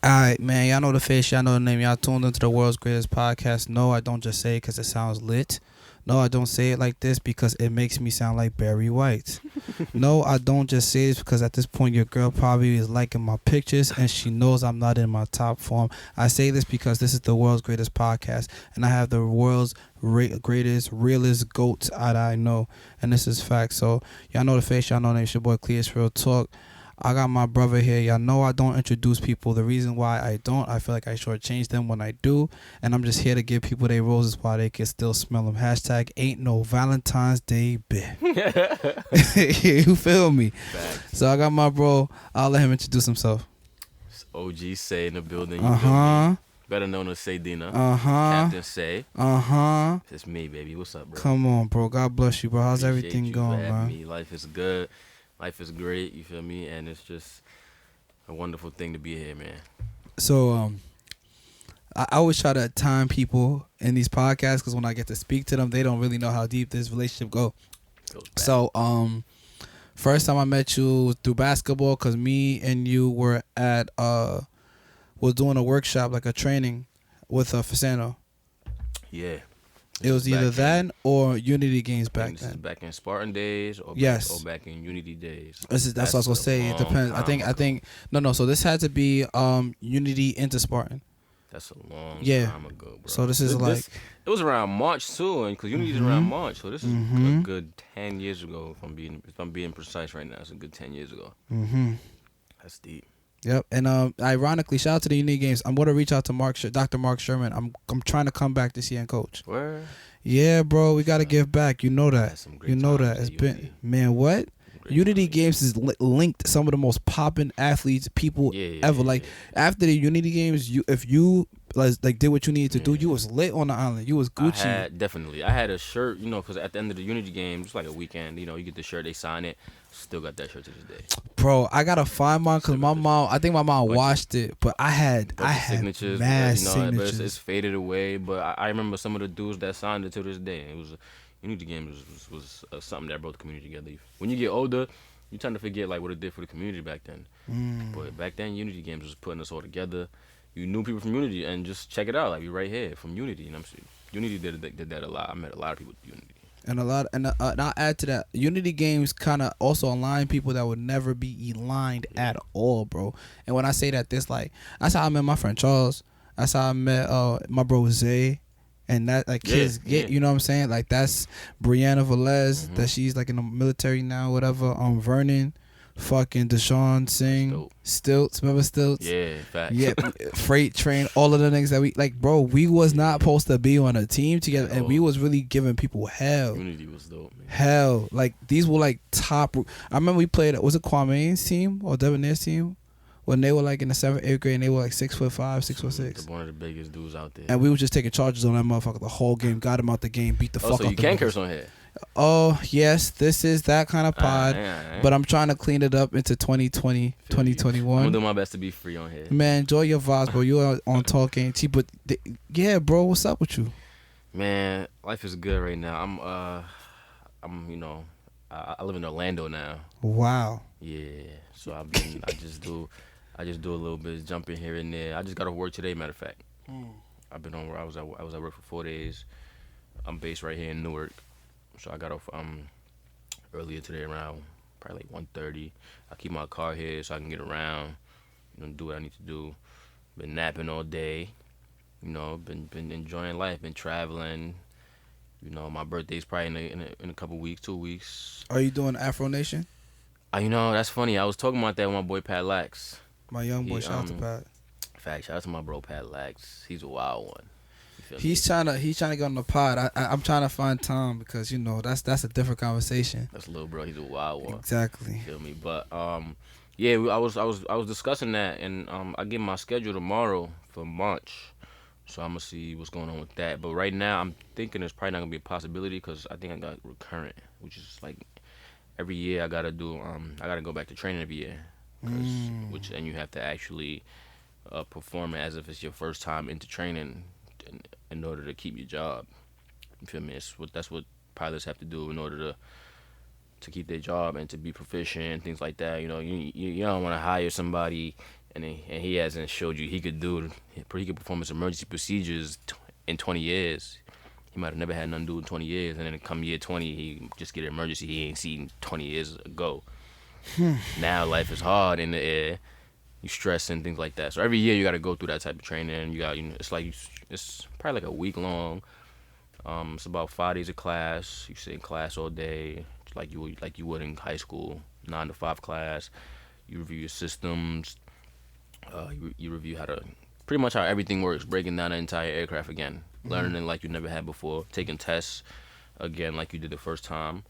Alright, man, y'all know the face, y'all know the name. Y'all tuned into the world's greatest podcast. No, I don't just say it because it sounds lit. No, I don't say it like this because it makes me sound like Barry White. No, I don't just say this because at this point your girl probably is liking my pictures and she knows I'm not in my top form. I say this because this is the world's greatest podcast and I have the world's greatest, realest goats that I know. And this is fact. So, y'all know the face, y'all know the name. It's your boy Cleus Real Talk. I got my brother here. Y'all know I don't introduce people. The reason why I don't, I feel like I shortchange them when I do. And I'm just here to give people their roses while they can still smell them. Hashtag ain't no Valentine's Day bit. You feel me? Facts. So I got my bro. I'll let him introduce himself. It's OG Say in the building. You feel me? Better known as Seydina. Captain Say. It's me, baby. What's up, bro? Come on, bro. God bless you, bro. How's Appreciate everything you going, for having man? me. Life is good. Life is great. You feel me? And it's just a wonderful thing to be here, man. So, I always try to time people in these podcasts because when I get to speak to them, they don't really know how deep this relationship goes. So, first time I met you was through basketball because me and you were at was doing a workshop, like a training with Fasano. Yeah. It was either that or Unity games back This is then. back in Spartan days or Yes. back in Unity days. That's what I was gonna say. It depends. I think no. So this had to be Unity into Spartan. That's a long Yeah. time ago, bro. So this is like it was around March too, and because Unity's around March, so this is a good 10 years ago. If I'm being precise right now, it's a good 10 years ago. That's deep. Yep. And ironically, shout out to the Unity games. I'm gonna reach out to Dr. Mark Sherman. I'm trying to come back this year and coach. Where? Yeah, bro, we gotta give back. You know that. Some You know great that. It's times at been Unity. man, what? Great Unity times. Games is linked some of the most popping athletes people ever. Like after the Unity Games, if you like did what you needed to do, you was lit on the island. You was Gucci. I had a shirt, because at the end of the Unity Games, it's like a weekend. You get the shirt, they sign it. Still got that shirt to this day. Bro, I gotta find mine because my mom. I think my mom Bunch washed it, but I had signatures, mad but signatures. it's faded away. But I remember some of the dudes that signed it to this day. It was Unity Games was something that brought the community together. When you get older, you tend to forget like what it did for the community back then. But back then, Unity Games was putting us all together. You knew people from Unity, and just check it out. Like we right here from Unity, and I'm saying Unity did that a lot. I met a lot of people with Unity. And I'll add to that. Unity Games kind of also align people that would never be aligned at all, bro. And when I say that, that's how I met my friend Charles. That's how I met my bro Zay. And that like kids get, you know what I'm saying? Like that's Brianna Velez, that she's like in the military now, whatever. Vernon, fucking Deshaun Singh, Stilts, remember Stilts? Yeah, facts. Yeah, Freight Train, all of the things that we like, bro. We was not supposed to be on a team together, and we was really giving people hell. Unity was dope, man. Hell, like these were like top. I remember we played. Was it Kwame's team or Debonair's team? When they were like in the 7th, 8th grade, and they were like 6'5", 6'6". One of the biggest dudes out there. And we were just taking charges on that motherfucker the whole game. Got him out the game. Beat the fuck out. So you can curse on here. Oh yes, this is that kind of pod. But I'm trying to clean it up into 2020, 2021. I'm gonna do my best to be free on here. Man, enjoy your vibes, bro. You are on Talk Ain't Cheap, but yeah, bro, what's up with you? Man, life is good right now. I live in Orlando now. Wow. Yeah, so I just do a little bit of jumping here and there. I just got off work today, matter of fact. I've been on. I was at work for 4 days. I'm based right here in Newark, so I got off earlier today around probably like 1:30. I keep my car here so I can get around, do what I need to do. Been napping all day, been enjoying life, been traveling. My birthday's probably in a couple weeks, 2 weeks. Are you doing Afro Nation? That's funny. I was talking about that with my boy Pat Lax. My young boy, shout out to Pat. Fact, shout out to my bro Pat Lax. He's a wild one. He's trying to get on the pod. I'm trying to find time because that's a different conversation. That's little bro. He's a wild one. Exactly. You feel me? But yeah, I was discussing that, and I get my schedule tomorrow for March, so I'm gonna see what's going on with that. But right now, I'm thinking there's probably not gonna be a possibility because I think I got recurrent, which is like every year I gotta do. I gotta go back to training every year, and you have to actually perform it as if it's your first time into training in order to keep your job. You feel me? That's what pilots have to do in order to keep their job and to be proficient and things like that. You don't want to hire somebody and he hasn't showed you he could perform his emergency procedures in 20 years. He might have never had nothing to do in 20 years, and then come year 20, he just get an emergency he ain't seen 20 years ago. Now life is hard in the air. You stress and things like that. So every year you got to go through that type of training. You got, it's probably like a week long. It's about 5 days of class. You sit in class all day, like you would in high school. 9 to 5 class. You review your systems. You review pretty much how everything works. Breaking down the entire aircraft again. Learning it like you never had before. Taking tests again like you did the first time.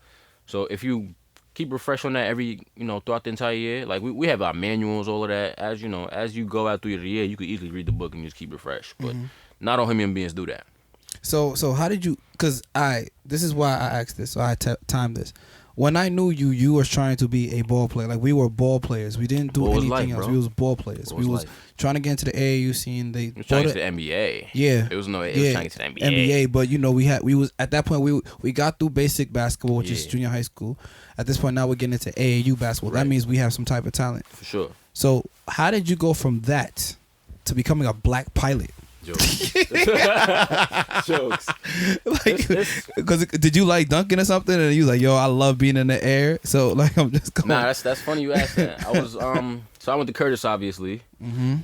So if you keep refresh on that throughout the entire year. Like we have our manuals, all of that. As as you go out through the year, you could easily read the book and just keep refresh. But not all human beings do that. So how did you? Because this is why I asked this. So I timed this. When I knew you was trying to be a ball player. Like we were ball players. We didn't do anything else. Bro? We was ball players. We was trying to get into the AAU scene. They was trying to get to the NBA. Yeah, it was trying to get to the NBA. NBA, but we was at that point we got through basic basketball, which is junior high school. At this point now we're getting into AAU basketball. Right. That means we have some type of talent. For sure. So how did you go from that to becoming a black pilot? Jokes. Like, because did you like dunking or something? And you was like, yo, I love being in the air. So like, I'm just going. Nah, that's funny you asked that. I was so I went to Curtis, obviously.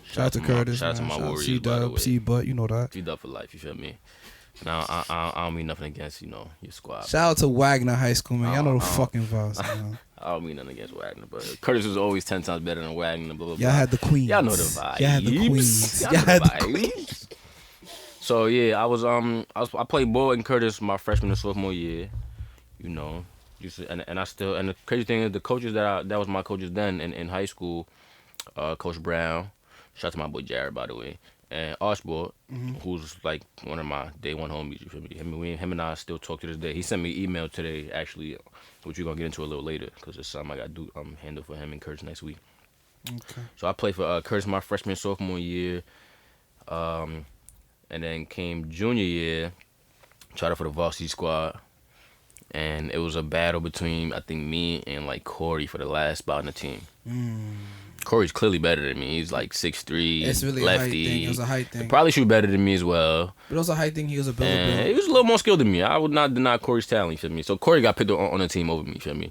Shout out to Curtis. Shout out to my Warriors. C-Dub, C-Butt, you know that. C-Dub for life. You feel me? Now I don't mean nothing against your squad. Shout out to Wagner High School, man. Y'all know the fucking vibes. I don't mean nothing against Wagner, but Curtis was always 10 times better than Wagner. Blah, blah, blah. Y'all had the queens. Y'all know the vibes. Y'all had the queens. Y'all had the queens. So yeah, I played ball in Curtis my freshman and sophomore year, and the crazy thing is the coaches that was my coaches then in high school, Coach Brown, shout out to my boy Jared by the way, and Archibald, who's like one of my day one homies. You feel me? Him and I still talk to this day. He sent me an email today actually, which we're gonna get into a little later because it's something I got to do handle for him in Curtis next week. Okay. So I played for Curtis my freshman and sophomore year. And then came junior year, tried out for the varsity squad, and it was a battle between I think me and like Corey for the last spot on the team. Corey's clearly better than me. He's like 6'3", it's really lefty. A height thing. It was a height thing. He probably shoot better than me as well. But it was a height thing. He was a builder. And he was a little more skilled than me. I would not deny Corey's talent. You feel me? So Corey got picked on the team over me. You feel me?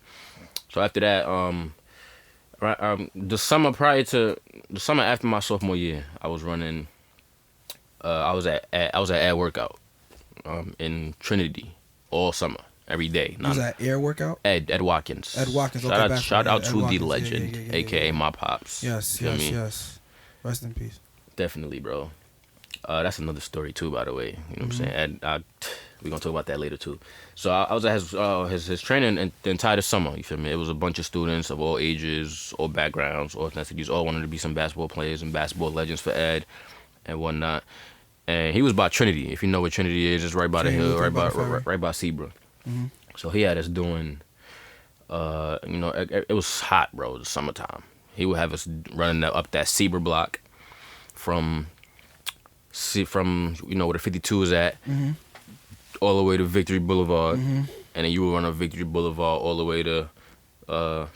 So after that, the summer after my sophomore year, I was running. I was at air workout in Trinity all summer, every day. Was that air workout? Ed Watkins. Ed Watkins. Shout out to the Watkins. legend, a.k.a. my pops. Yes. Rest in peace. Definitely, bro. That's another story too, by the way. You know what I'm saying? We're gonna talk about that later too. So I was at his training the entire summer. You feel me? It was a bunch of students of all ages, all backgrounds, all ethnicities, all wanted to be some basketball players and basketball legends for Ed and whatnot. And he was by Trinity. If you know what Trinity is, it's right by the hill, right by Sebra. So he had us doing, it was hot, bro. It was summertime. He would have us running up that Sebra block from where the 52 is at, all the way to Victory Boulevard, and then you would run up Victory Boulevard all the way to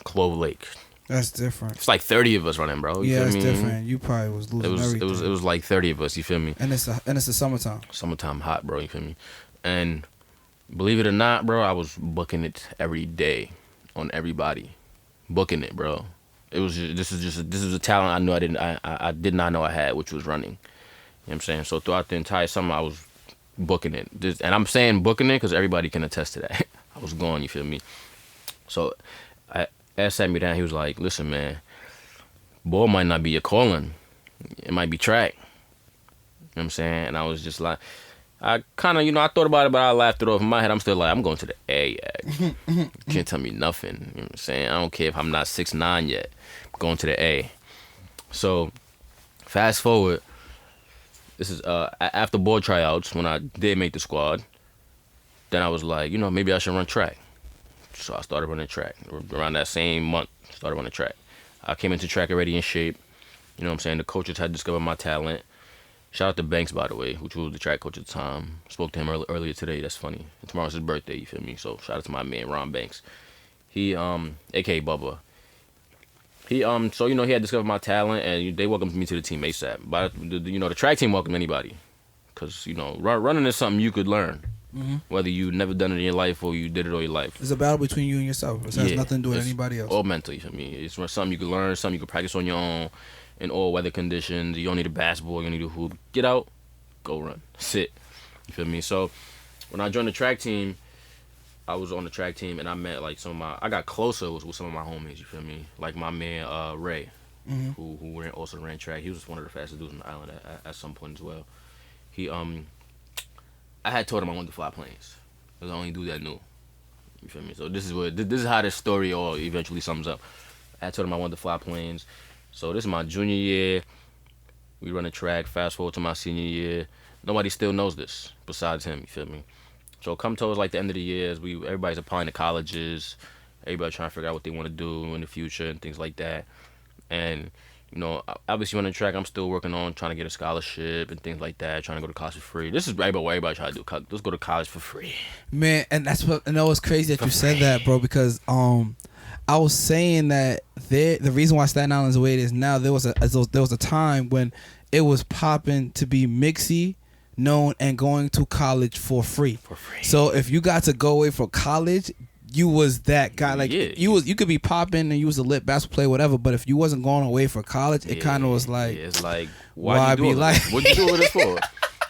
Clove Lake. That's different. It's like 30 of us running, bro. Yeah, it's different. You probably was losing everything. It was like 30 of us. You feel me? And it's the summertime. Summertime hot, bro. You feel me? And believe it or not, bro, I was booking it every day on everybody, booking it, bro. It was this is a talent I knew I did not know I had, which was running. You know what I'm saying? So throughout the entire summer, I was booking it, and I'm saying booking it because everybody can attest to that. I was going. You feel me? So Ed sat me down. He was like, listen, man, ball might not be your calling. It might be track. You know what I'm saying? And I was just like, I kind of, I thought about it, but I laughed it off. In my head, I'm still like, I'm going to the A. You can't tell me nothing. You know what I'm saying? I don't care if I'm not 6'9" yet. I'm going to the A. So fast forward, this is after ball tryouts, when I did make the squad, then I was like, maybe I should run track. So I started running track. Around that same month, started running track. I came into track already in shape. You know what I'm saying? The coaches had discovered my talent. Shout out to Banks, by the way, which was the track coach at the time. Spoke to him earlier today. That's funny. And tomorrow's his birthday, you feel me? So shout out to my man, Ron Banks. He, a.k.a. Bubba, So he had discovered my talent, and they welcomed me to the team ASAP. But the track team welcomed anybody, cause running is something you could learn, whether you never done it in your life or you did it all your life. It's a battle between you and yourself. It has nothing to do with anybody else. All mentally for me. It's something you can learn, something you can practice on your own, in all weather conditions. You don't need a basketball, you don't need a hoop. Get out, go run, sit. You feel me? So when I joined the track team, I was on the track team, and I met like I got closer with some of my homies. You feel me? Like my man Ray, who also ran track. He was one of the fastest dudes on the island at some point as well. I had told him I wanted to fly planes. It was the only dude that knew. You feel me? So this is how this story all eventually sums up. I had told him I wanted to fly planes. So this is my junior year. We run a track. Fast forward to my senior year. Nobody still knows this besides him. You feel me? So come towards like the end of the year, everybody's applying to colleges, everybody trying to figure out what they want to do in the future and things like that. And obviously on the track, I'm still working on trying to get a scholarship and things like that, trying to go to college for free. This is what everybody try to do. Let's go to college for free. Man, and it's crazy that you said that, bro, because I was saying that the reason why Staten Island is the way it is now, there was a time when it was popping to be mixy, known, and going to college for free. So if you got to go away from college, you was that guy. Like you could be popping and you was a lit basketball player, whatever. But if you wasn't going away for college, it kind of was like, it's like, why you do like, what'd you do all this for?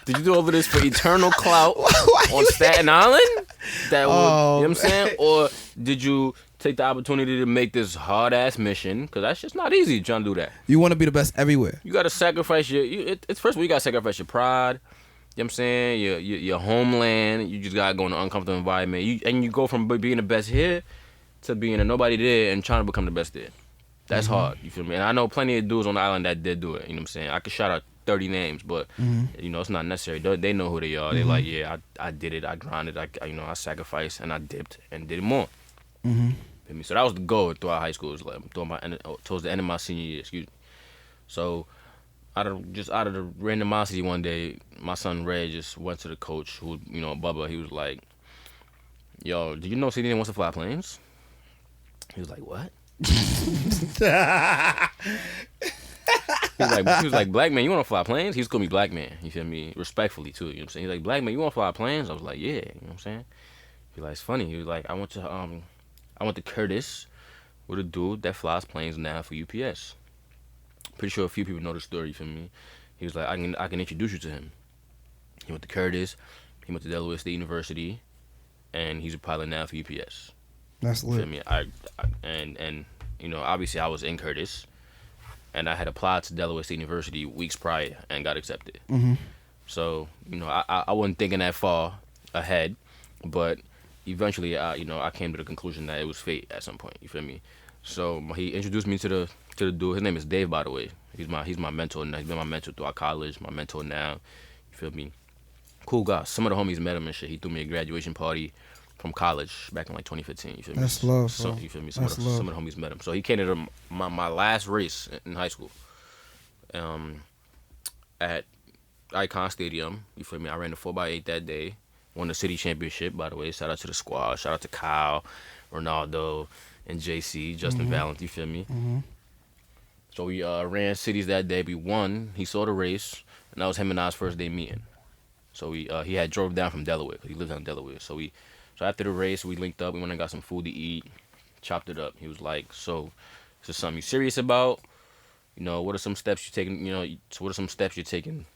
Did you do all of this for eternal clout on Staten Island? You know what I'm saying? Or did you take the opportunity to make this hard ass mission? Because that's just not easy trying to do that. You want to be the best everywhere. You got to sacrifice it's first of all, you got to sacrifice your pride. You know what I'm saying? Your homeland. You just got to go in an uncomfortable environment. You go from being the best here to being a nobody there and trying to become the best there. That's hard. You feel me? And I know plenty of dudes on the island that did do it. You know what I'm saying? I could shout out 30 names, but it's not necessary. They know who they are. They're like, yeah, I did it. I grinded. I sacrificed and I dipped and did it more. So that was the goal throughout high school. It was like towards the end of my senior year. Excuse me. So out of the randomosity one day, my son Ray just went to the coach, who Bubba. He was like, "Yo, do you know Seydina wants to fly planes?" He was like, "What?" He was like, "Black man, you want to fly planes?" He was calling me black man. You feel me? Respectfully too. You know what I'm saying? He's like, "Black man, you want to fly planes?" I was like, "Yeah." You know what I'm saying? He's like, "It's funny." He was like, I went to Curtis with a dude that flies planes now for UPS. Pretty sure a few people know the story. You feel me? He was like, I can introduce you to him. He went to Curtis. He went to Delaware State University, and he's a pilot now for UPS. That's lit. You feel me? And obviously I was in Curtis, and I had applied to Delaware State University weeks prior and got accepted. So I wasn't thinking that far ahead, but eventually I came to the conclusion that it was fate at some point. You feel me? So he introduced me to the dude. His name is Dave, by the way. He's my mentor. He's been my mentor throughout college. My mentor now. You feel me? Cool guy. Some of the homies met him and shit. He threw me a graduation party from college back in like 2015. You feel me? That's love. So you feel me? Some of the homies met him. So he came to my last race in high school. At Icon Stadium. You feel me? I ran the 4x8 that day. Won the city championship, by the way. Shout out to the squad. Shout out to Kyle, Ronaldo, and JC, Justin Valent. You feel me? So we ran cities that day. We won. He saw the race, and that was him and I's first day meeting. So he had drove down from Delaware because he lives out in Delaware. So after the race, we linked up. We went and got some food to eat, chopped it up. He was like, "So, is this something you serious about? What are some steps you're taking? So what are some steps you're taking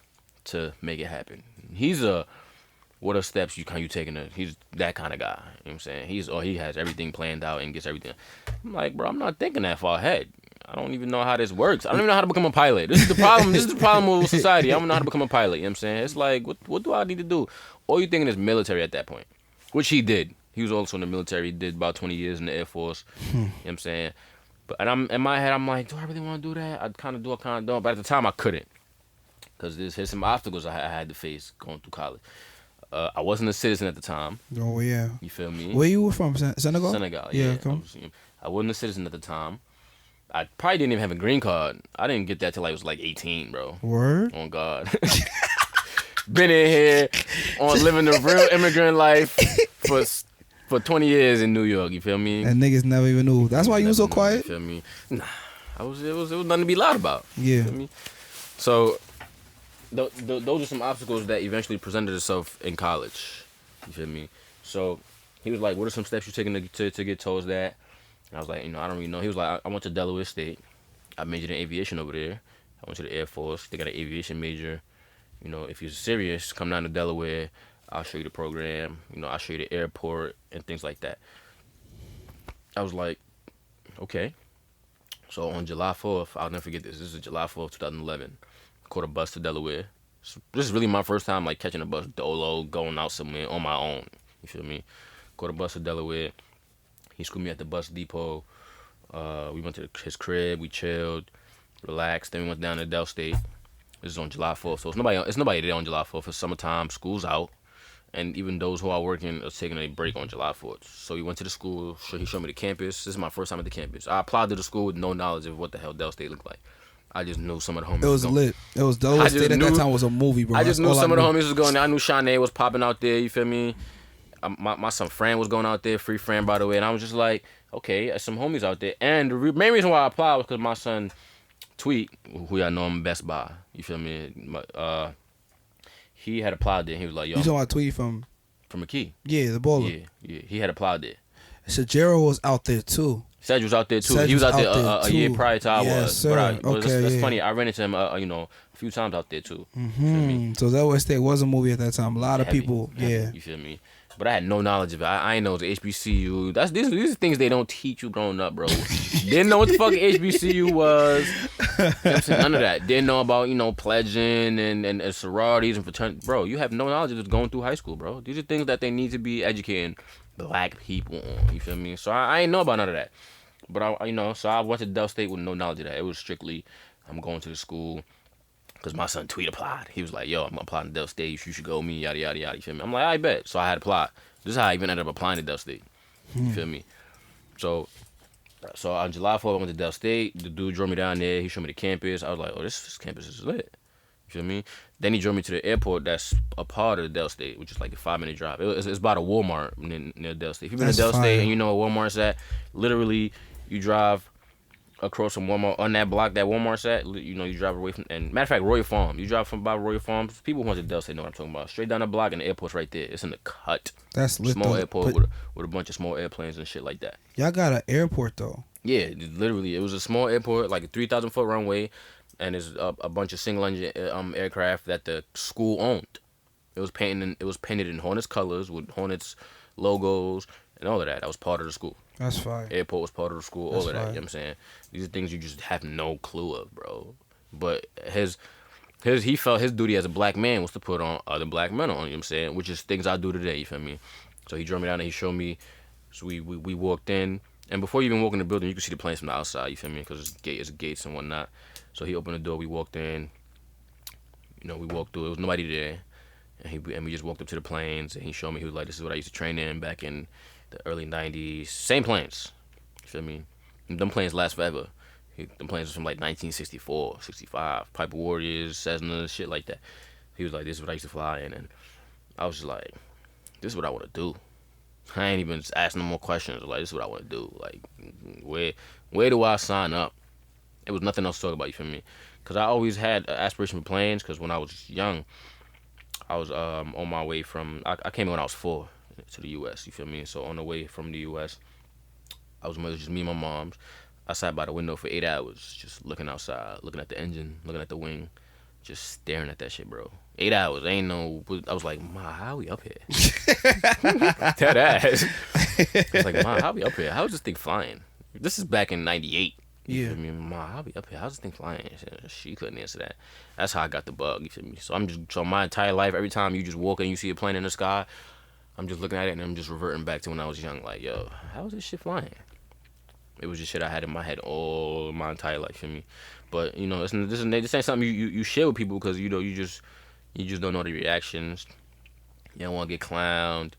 to make it happen?" He's what are steps you taking? He's that kind of guy. You know what I'm saying? He has everything planned out and gets everything. I'm like, bro, I'm not thinking that far ahead. I don't even know how this works. I don't even know how to become a pilot. This is the problem. This is the problem with society. I don't know how to become a pilot. You know what I'm saying? It's like, what do I need to do? All you're thinking is military at that point, which he did. He was also in the military. He did about 20 years in the Air Force. You know what I'm saying? And I'm in my head, I'm like, do I really want to do that? I kind of do, I kind of don't. But at the time, I couldn't, because there's some obstacles I had to face going through college. I wasn't a citizen at the time. Oh, yeah. You feel me? Where you were from? Senegal? Senegal, yeah. Come. I wasn't a citizen at the time. I probably didn't even have a green card. I didn't get that till I was like 18, bro. Word? On God. Been in here living the real immigrant life for 20 years in New York, you feel me? And niggas never even knew. That's why you was so quiet? You feel me? Nah. It was nothing to be loud about. Yeah. You feel me? So those are some obstacles that eventually presented itself in college. You feel me? So he was like, "What are some steps you're taking to get towards that?" And I was like, I don't really know. He was like, I went to Delaware State. I majored in aviation over there. I went to the Air Force. They got an aviation major. If you're serious, come down to Delaware. I'll show you the program. I'll show you the airport and things like that. I was like, okay. So on July 4th, I'll never forget this. This is July 4th, 2011. Caught a bus to Delaware. So this is really my first time like catching a bus dolo, going out somewhere on my own. You feel me? Caught a bus to Delaware. He schooled me at the bus depot. We went to his crib. We chilled, relaxed. Then we went down to Del State. This is on July 4th. So it's nobody there on July 4th. It's summertime. School's out. And even those who are working are taking a break on July 4th. So we went to the school. He showed me the campus. This is my first time at the campus. I applied to the school with no knowledge of what the hell Del State looked like. I just knew some of the homies. It was lit. It was Delaware State at that time was a movie, bro. I just knew some of the homies was going there. I knew Shanae was popping out there. You feel me? My son Fran was going out there. Free Fran, by the way. And I was just like, okay, there's some homies out there. And the main reason why I applied was because my son Tweet, who y'all know him best by. You feel me? He had applied there. He was like, yo. You talking about Tweet from McKee? Yeah, the baller. Yeah. He had applied there. Shajero was out there too. Sedge was out there too. He was out there a year prior to I was. Sir. But that's funny. I ran into him, a few times out there too. Mm-hmm. So Delaware State was a movie at that time. A lot of people, yeah. You feel me? But I had no knowledge of it. I ain't know it was HBCU. These are things they don't teach you growing up, bro. Didn't know what the fuck HBCU was. None of that. Didn't know about, pledging and sororities and fraternities. Bro, you have no knowledge of this going through high school, bro. These are things that they need to be educating black people on. You feel me? So I ain't know about none of that. But so I went to Del State with no knowledge of that. It was strictly, I'm going to the school because my son Tweet applied. He was like, yo, I'm applying to Del State. You should go with me, yada, yada, yada. You feel me? I'm like, I bet. So I had to apply. This is how I even ended up applying to Del State. You feel me? So on July 4th, I went to Del State. The dude drove me down there. He showed me the campus. I was like, oh, this campus is lit. You feel me? Then he drove me to the airport that's a part of Del State, which is like a 5-minute drive. It's by the Walmart near Del State. If you've been to Del State and you know where Walmart's at, literally you drive across from Walmart on that block that Walmart's at. You drive away from, and matter of fact, Royal Farms. You drive from by Royal Farms. People who went to Del State know what I'm talking about. Straight down the block and the airport's right there. It's in the cut. That's lit. Small airport with a bunch of small airplanes and shit like that. Y'all got an airport though. Yeah, literally, it was a small airport, like a 3,000 foot runway, and there's a bunch of single engine aircraft that the school owned. It was painted in Hornets colors with Hornets logos and all of that. That was part of the school. That's fine. Airport was part of the school. All of that. You know what I'm saying? These are things you just have no clue of, bro. But he felt his duty as a black man was to put on other black men on. You know what I'm saying? Which is things I do today. You feel me? So he drove me down there. He showed me. So we walked in. And before you even walk in the building, you can see the planes from the outside. You feel me? Because it's gates and whatnot. So he opened the door. We walked in. We walked through. There was nobody there. And we just walked up to the planes. And he showed me. He was like, "This is what I used to train in back in the early 90s. Same planes." You feel me? And them planes last forever. Them planes was from like 1964, 65. Piper Warriors, Cessnas, shit like that. He was like, "This is what I used to fly in." And I was just like, "This is what I want to do." I ain't even asking no more questions. Like, this is what I want to do. Like, where do I sign up? It was nothing else to talk about, you feel me? Because I always had an aspiration for planes, because when I was young, I was on my way from, I came in when I was 4 to the U.S., you feel me? So on the way from the U.S., I was just me and my mom's. I sat by the window for 8 hours, just looking outside, looking at the engine, looking at the wing, just staring at that shit, bro. 8 hours, I was like, "Ma, how we up here?" Dead ass. I was like, "Ma, how we up here? How is this thing flying?" This is back in 98. You feel me? "Ma, how we up here? How's this thing flying?" She couldn't answer that. That's how I got the bug, you feel me? So my entire life, every time you just walk and you see a plane in the sky, I'm just looking at it and I'm just reverting back to when I was young. Like, yo, how is this shit flying? It was just shit I had in my head all my entire life, you feel me? But, this ain't something you share with people because, you just don't know the reactions. You don't want to get clowned.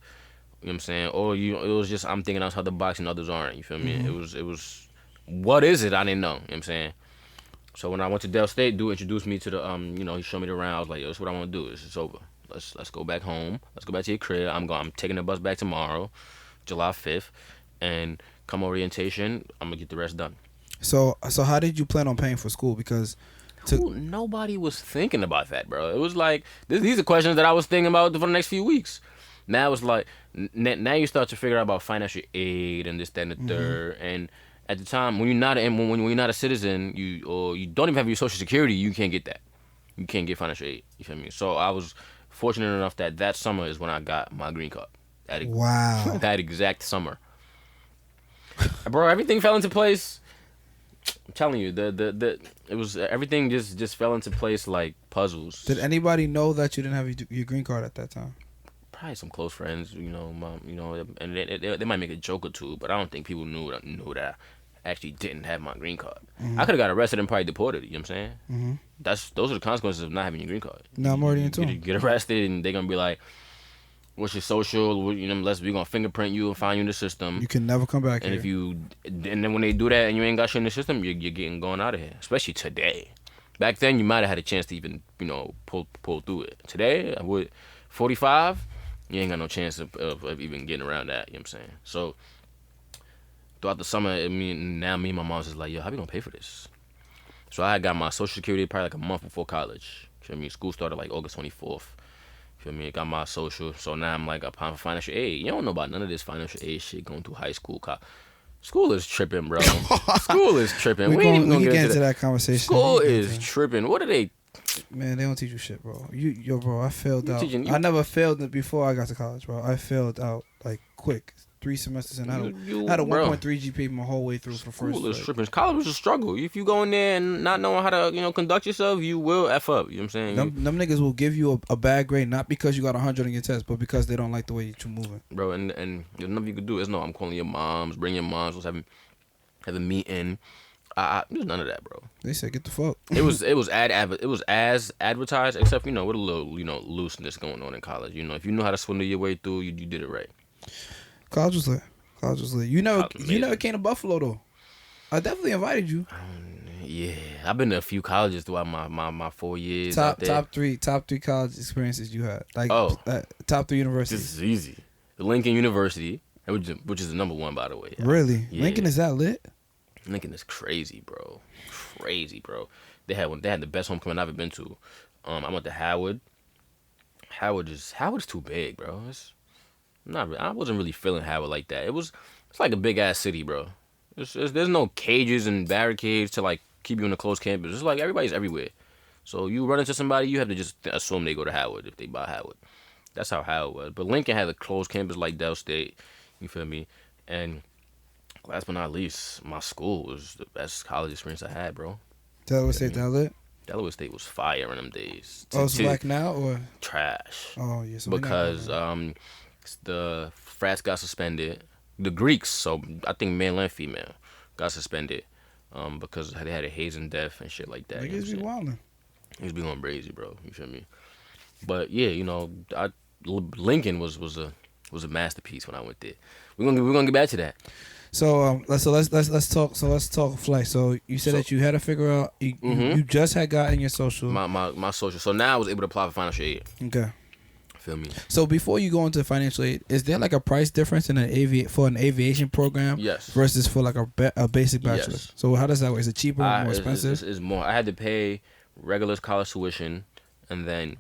You know what I'm saying? Or it was just I'm thinking outside the box and others aren't. You feel me? Mm-hmm. It was what is it? I didn't know. You know what I'm saying? So when I went to Del State, dude introduced me to the he showed me the around. I was like, yo, this is what I want to do. It's over. Let's go back home. Let's go back to your crib. I'm taking the bus back tomorrow, July 5th, and come orientation, I'm gonna get the rest done. So how did you plan on paying for school? Because Nobody was thinking about that, bro. It was like these are questions that I was thinking about for the next few weeks. Now it's like now you start to figure out about financial aid and this, that, and the third. And at the time when you're not when you're not a citizen, you don't even have your social security, you can't get that. You can't get financial aid. You feel me? So I was fortunate enough that summer is when I got my green card. Wow. That exact summer, bro. Everything fell into place. I'm telling you, it was everything just fell into place like puzzles. Did anybody know that you didn't have your green card at that time? Probably some close friends, mom, and they might make a joke or two, but I don't think people knew that I actually didn't have my green card. I could have got arrested and probably deported. You know what I'm saying? Those are the consequences of not having your green card. No, I'm already into it. Get arrested and they're gonna be like, "What's your social? Unless we're gonna fingerprint you and find you in the system. You can never come back and here. And then when they do that and you ain't got shit in the system, you're getting going out of here. Especially today. Back then you might have had a chance to even pull through it. Today with 45, you ain't got no chance of even getting around that. You know what I'm saying? So throughout the summer, me and my mom's just like, yo, how we gonna pay for this? So I got my social security probably like a month before college. You feel me? School started like August 24th. Feel me? Got my social, so now I'm like applying for financial aid. You don't know about none of this financial aid shit going through high school. School is tripping, bro. School is tripping. We ain't even gonna get into that conversation. School is tripping. What are they? Man, they don't teach you shit, bro. Bro, I failed out. I never failed before I got to college, bro. I failed out like quick. 3 semesters and I had a 1.3 GPA my whole way through for first. School is tripping. College was a struggle. If you go in there and not knowing how to conduct yourself, you will F up. You know what I'm saying? Them niggas will give you a bad grade not because you got 100 on your test, but because they don't like the way you're moving. Bro, and there's nothing you could do. There's no I'm calling your moms, bring your moms, let's have a meeting. There's none of that, bro. They said get the fuck. It was as advertised, except with a little looseness going on in college. If you know how to swindle your way through, you did it right. College was lit. You never came to Buffalo though. I definitely invited you. Yeah, I've been to a few colleges throughout my 4 years. Top 3 college experiences you had. Like top 3 universities. This is easy. The Lincoln University, which is the number one, by the way. Really? Yeah. Lincoln is that lit? Lincoln is crazy, bro. They had the best homecoming I've ever been to. I went to Howard. Howard's too big, bro. I wasn't really feeling Howard like that. It's like a big ass city, bro. There's no cages and barricades to like keep you in a closed campus. It's like everybody's everywhere. So you run into somebody, you have to just assume they go to Howard if they buy Howard. That's how Howard was. But Lincoln had a closed campus like Del State. You feel me? And last but not least, my school was the best college experience I had, bro. Delaware State, that lit? Delaware State was fire in them days. It's black now or trash? Oh yes. Yeah, because the frats got suspended. The Greeks, so I think male and female, got suspended because they had a hazing death and shit like that. Niggas be wildin'. Niggas be going crazy, bro. You feel me? But yeah, Lincoln was a masterpiece when I went there. We're gonna get back to that. So let's talk flight. So you said that you had to figure out you just had gotten your social. My social. So now I was able to apply for financial aid. Okay. Feel me? So before you go into financial aid, is there like a price difference in an aviation program? Yes. Versus for like a basic bachelor. Yes. So how does that work? Is it cheaper or more expensive? It's more. I had to pay regular college tuition, and then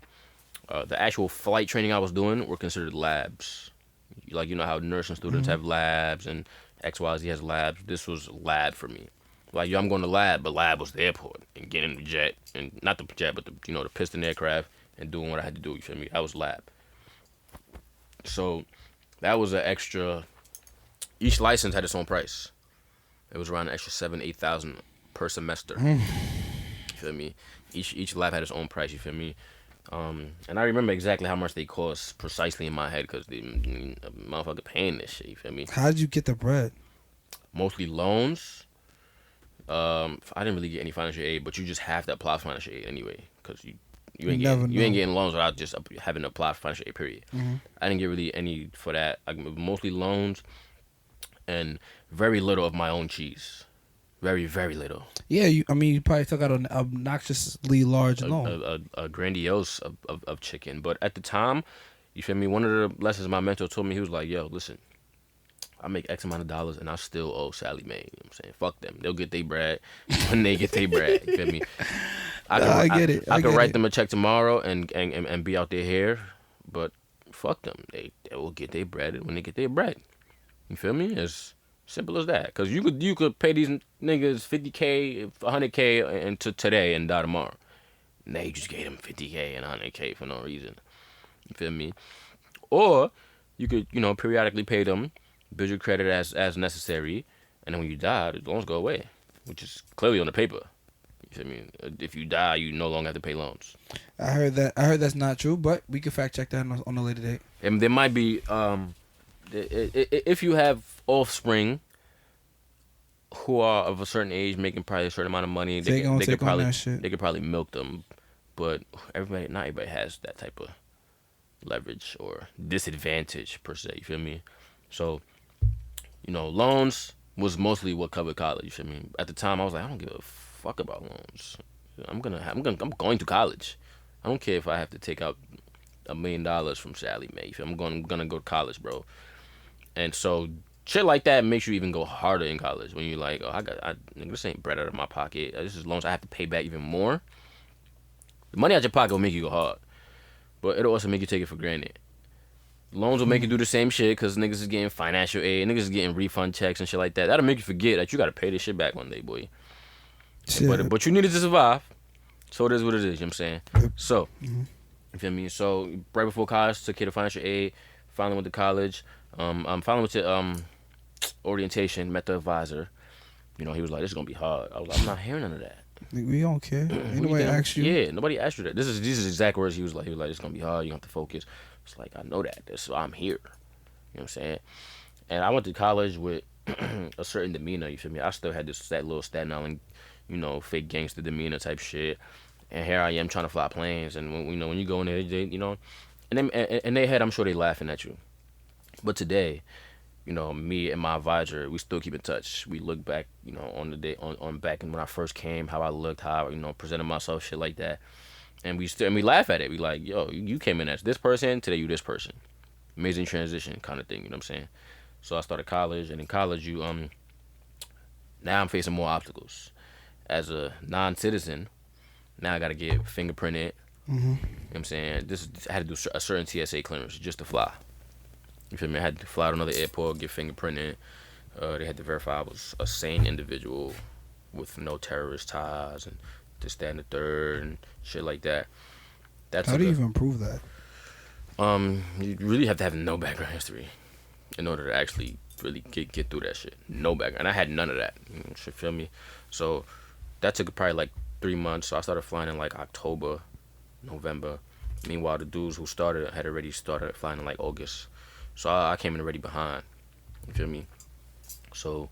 the actual flight training I was doing were considered labs. Like how nursing students have labs and XYZ has labs. This was lab for me. Like I'm going to lab, but lab was the airport and getting in the jet and not the jet, but the piston aircraft and doing what I had to do. You feel me? That was lab. So that was an extra. Each license had its own price. It was around an extra $7,000-8,000 per semester. You feel me? Each lab had its own price. You feel me? And I remember exactly how much they cost precisely in my head because the motherfucker paying this shit. You feel me? How did you get the bread? Mostly loans. I didn't really get any financial aid, but you just have to apply for financial aid anyway because you ain't getting loans without just having to apply for financial aid. Period. I didn't get really any for that. Mostly loans, and very little of my own cheese. Very, very little. Yeah, you probably took out an obnoxiously large loan. A grandiose of chicken. But at the time, you feel me, one of the lessons my mentor told me, he was like, yo, listen, I make X amount of dollars and I still owe Sally Mae. You know what I'm saying? Fuck them. They'll get their bread when they get their bread. You feel me? I get it. I could get write it. them a check tomorrow and be out there here, but fuck them. They will get their bread when they get their bread. You feel me? As simple as that. Cause you could pay these niggas 50K, 100K into today and die tomorrow. And they just gave them 50K and 100K for no reason. You feel me? Or you could, periodically pay them, build your credit as necessary, and then when you die, the loans go away, which is clearly on the paper. You feel me? If you die, you no longer have to pay loans. I heard that. I heard that's not true, but we can fact check that on a later date. And there might be, if you have offspring who are of a certain age, making probably a certain amount of money, they could probably milk them. But not everybody has that type of leverage or disadvantage per se. You feel me? So, loans was mostly what covered college. You feel me? At the time, I was like, I don't give a fuck about loans. I'm going to college. I don't care if I have to take out $1 million from Sally Mae. I'm gonna go to college, bro. And so shit like that makes you even go harder in college when you're like, oh, this ain't bread out of my pocket. This is loans I have to pay back even more. The money out your pocket will make you go hard, but it'll also make you take it for granted. Loans will make you do the same shit because niggas is getting financial aid, niggas is getting refund checks and shit like that. That'll make you forget that you gotta pay this shit back one day, boy. But you needed to survive, so it is what it is. You know what I'm saying? So, you feel me? So right before college, took care of financial aid. Finally went to college. I'm finally went to orientation. Met the advisor. He was like, "This is gonna be hard." I was like, "I'm not hearing none of that." We don't care. Ain't nobody asked you. Yeah, nobody asked you that. These is exact words. He was like, "It's gonna be hard. You have to focus." It's like, I know that. That's why I'm here. You know what I'm saying? And I went to college with a certain demeanor. You feel me? I still had that little Staten Island, fake gangster demeanor type shit. And here I am trying to fly planes. And when you go in there, and they had, I'm sure they laughing at you. But today, me and my advisor, we still keep in touch. We look back, on the day, on back and when I first came, how I looked, how I, presented myself, shit like that. And we laugh at it. We like, yo, you came in as this person, today you this person. Amazing transition kind of thing, you know what I'm saying? So I started college, and in college now I'm facing more obstacles. As a non-citizen, now I gotta get fingerprinted. You know what I'm saying? I had to do a certain TSA clearance just to fly. You feel me? I had to fly to another airport, get fingerprinted. They had to verify I was a sane individual with no terrorist ties and this, that, and the third and shit like that. How do you even prove that? You really have to have no background history in order to actually really get through that shit. No background. And I had none of that. You feel me? So that took probably like 3 months. So I started flying in like October, November. Meanwhile, the dudes who started had already started flying in like August. So I came in already behind. You feel me? So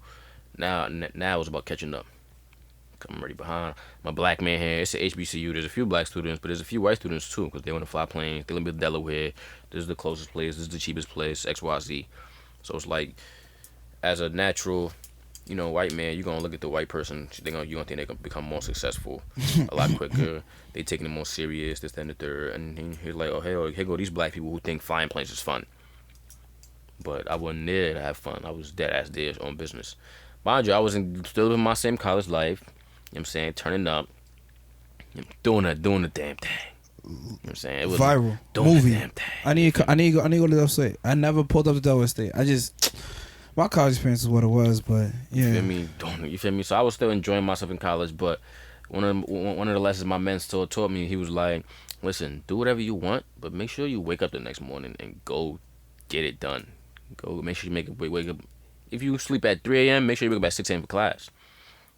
now it was about catching up. I'm already behind. My black man here, it's a HBCU. There's a few black students, but there's a few white students too, because they want to fly planes. They live in Delaware. This is the closest place. This is the cheapest place, XYZ. So it's like, as a natural, white man, you're going to look at the white person. You're going to think they're going to become more successful a lot quicker. They taking it more serious, this, that, and the third. And he's like, oh, hell, here go these black people who think flying planes is fun. But I wasn't there to have fun. I was dead ass there on business. Mind you, I was still in my same college life. You know what I'm saying? Turning up. Doing the damn thing. You know what I'm saying? It was viral. Doing movie. The damn thing. I need to go to Delaware State. I never pulled up to Delaware State. My college experience is what it was, but yeah. You feel me? So I was still enjoying myself in college, but one of the lessons my mentor taught me, he was like, listen, do whatever you want, but make sure you wake up the next morning and go get it done. Go make sure you wake up. If you sleep at 3 a.m., make sure you wake up at 6 a.m. for class.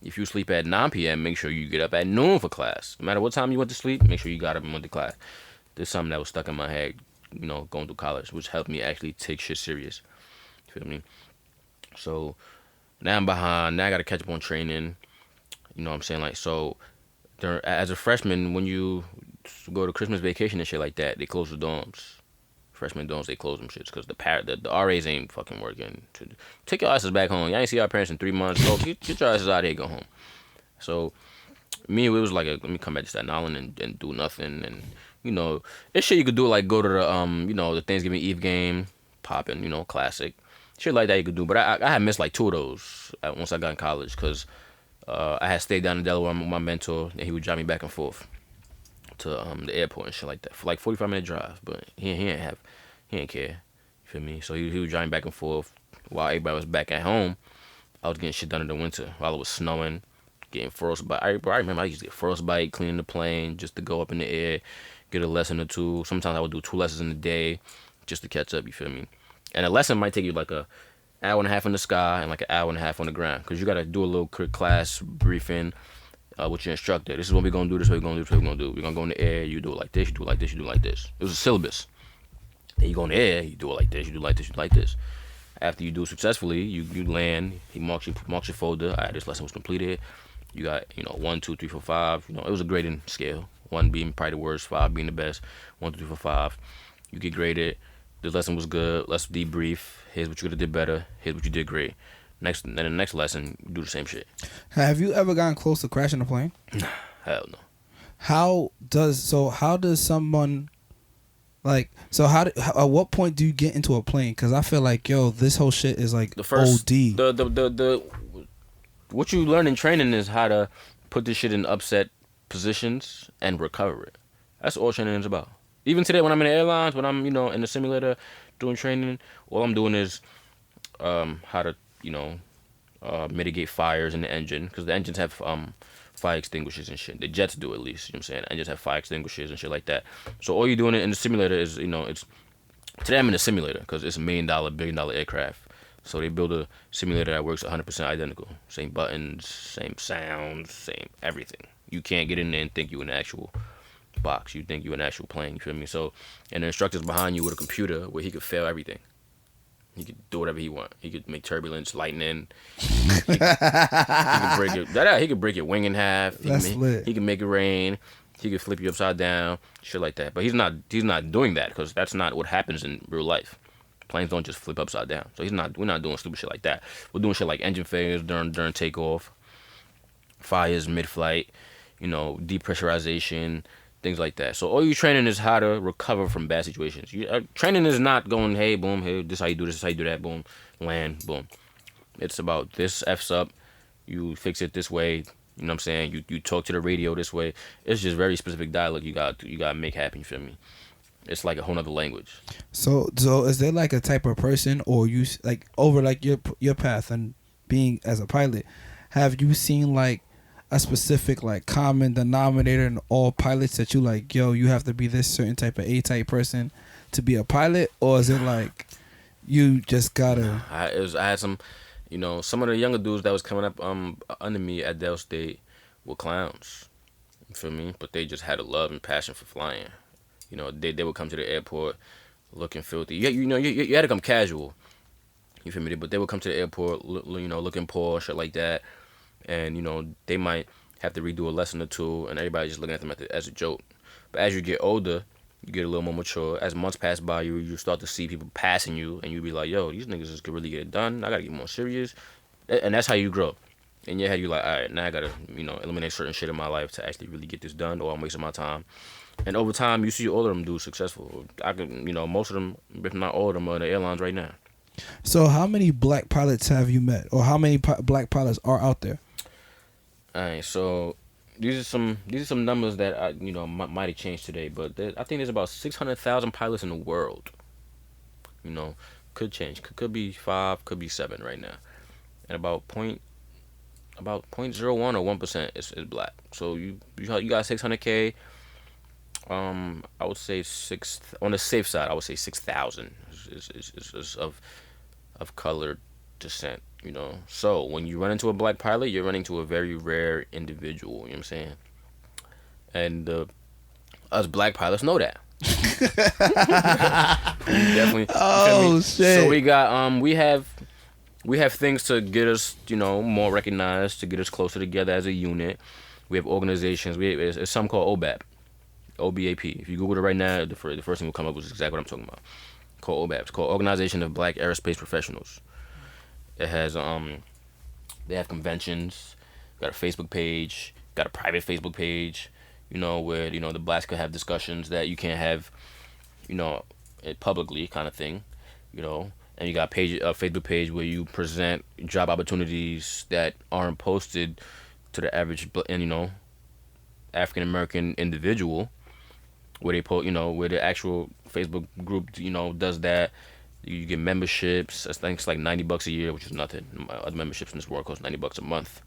If you sleep at 9 p.m., make sure you get up at noon for class. No matter what time you went to sleep, make sure you got up and went to class. There's something that was stuck in my head, going through college, which helped me actually take shit serious. You feel me? So now I'm behind. Now I got to catch up on training. You know what I'm saying? Like, so as a freshman, when you go to Christmas vacation and shit like that, they close the dorms. Freshman dorms, they close them shits because the RAs ain't fucking working. Take your asses back home. Y'all ain't see our parents in 3 months. Go get your asses out of here, go home. So me, it was like, let me come back to Staten Island and do nothing. And it's shit you could do, like go to the the Thanksgiving Eve game, popping, classic. Shit like that you could do. But I had missed like 2 of those once I got in college because I had stayed down in Delaware with my mentor, and he would drive me back and forth to the airport and shit like that for like 45-minute drive. But he ain't care. You feel me? So he was driving back and forth while everybody was back at home. I was getting shit done in the winter while it was snowing, getting frostbite. I remember I used to get frostbite, cleaning the plane just to go up in the air, get a lesson or two. Sometimes I would do 2 lessons in a day just to catch up. You feel me? And a lesson might take you like a hour and a half in the sky and like an hour and a half on the ground because you got to do a little quick class briefing with your instructor. This is what we're going to do, this is what we're going to do, this is what we're going to do. We're going to go in the air, you do it like this, you do it like this, you do it like this. It was a syllabus. Then you go in the air, you do it like this, you do it like this, you do it like this. After you do it successfully, you land, he marks your folder. All right, this lesson was completed. You got, 1, 2, 3, 4, 5. It was a grading scale. 1 being probably the worst, 5 being the best. 1, 2, 3, 4, 5. You get graded. This lesson was good. Let's debrief. Here's what you could have did better. Here's what you did great. Then the next lesson, you do the same shit. Have you ever gotten close to crashing a plane? Hell no. How does someone at what point do you get into a plane? Because I feel like, yo, this whole shit is like the first, OD. The what you learn in training is how to put this shit in upset positions and recover it. That's all training is about. Even today when I'm in the airlines, when I'm, in the simulator doing training, all I'm doing is how to, mitigate fires in the engine. Because the engines have fire extinguishers and shit. The jets do, at least. You know what I'm saying? Engines have fire extinguishers and shit like that. So all you're doing in the simulator is, it's... Today I'm in a simulator because it's $1 million, $1 billion aircraft. So they build a simulator that works 100% identical. Same buttons, same sounds, same everything. You can't get in there and think you're in an actual box. You think you're an actual plane. You feel me? So, and the instructor's behind you with a computer where he could fail everything. He could do whatever he want. He could make turbulence, lightning. He could break it. He could break your wing in half. He can make it rain. He could flip you upside down, shit like that. But he's not doing that because that's not what happens in real life. Planes don't just flip upside down. So we're not doing stupid shit like that. We're doing shit like engine failures during takeoff, fires mid-flight, depressurization, things like that. So all you training is how to recover from bad situations. Training is not going, hey, boom, hey, this is how you do this is how you do that, boom, land, boom. It's about this F's up, you fix it this way. You know what I'm saying? You talk to the radio this way. It's just very specific dialogue you got to make happen. You feel me? It's like a whole nother language. So is there like a type of person, or you like over like your path and being as a pilot, have you seen like a specific like common denominator in all pilots that you like, yo, you have to be this certain type of A-type person to be a pilot, or is it like you just gotta? I had some. Some of the younger dudes that was coming up under me at Del State were clowns. You feel me? But they just had a love and passion for flying. They would come to the airport looking filthy. You had to come casual. You feel me? But they would come to the airport, looking poor, shit like that. And, they might have to redo a lesson or two, and everybody just looking at them as a joke. But as you get older, you get a little more mature. As months pass by, you start to see people passing you, and you be like, yo, these niggas just could really get it done. I got to get more serious. And that's how you grow. In your head, you like, all right, now I got to, eliminate certain shit in my life to actually really get this done, or I'm wasting my time. And over time, you see all of them dudes successful. I could, most of them, if not all of them, are in the airlines right now. So how many black pilots have you met, or how many black pilots are out there? All right, so these are some numbers that might have changed today, but I think there's about 600,000 pilots in the world. Could change. Could be 5, could be 7 right now, and about 0.01 or 1% is black. So you got 600K. I would say on the safe side. I would say 6,000 is of colored descent. So when you run into a black pilot, you're running to a very rare individual. You know what I'm saying? And us black pilots know that. Definitely. Oh shit! So we got we have things to get us more recognized, to get us closer together as a unit. We have organizations. It's something called OBAP. OBAP. If you Google it right now, the first thing will come up with exactly what I'm talking about. Called OBAP. It's called Organization of Black Aerospace Professionals. It has they have conventions, got a Facebook page, got a private Facebook page, where the blacks could have discussions that you can't have, publicly, kind of thing, and you got a Facebook page where you present job opportunities that aren't posted to the average, and African American individual, where they post, where the actual Facebook group, does that. You get memberships. I think it's like $90 a year, which is nothing. Other memberships in this world cost $90 a month.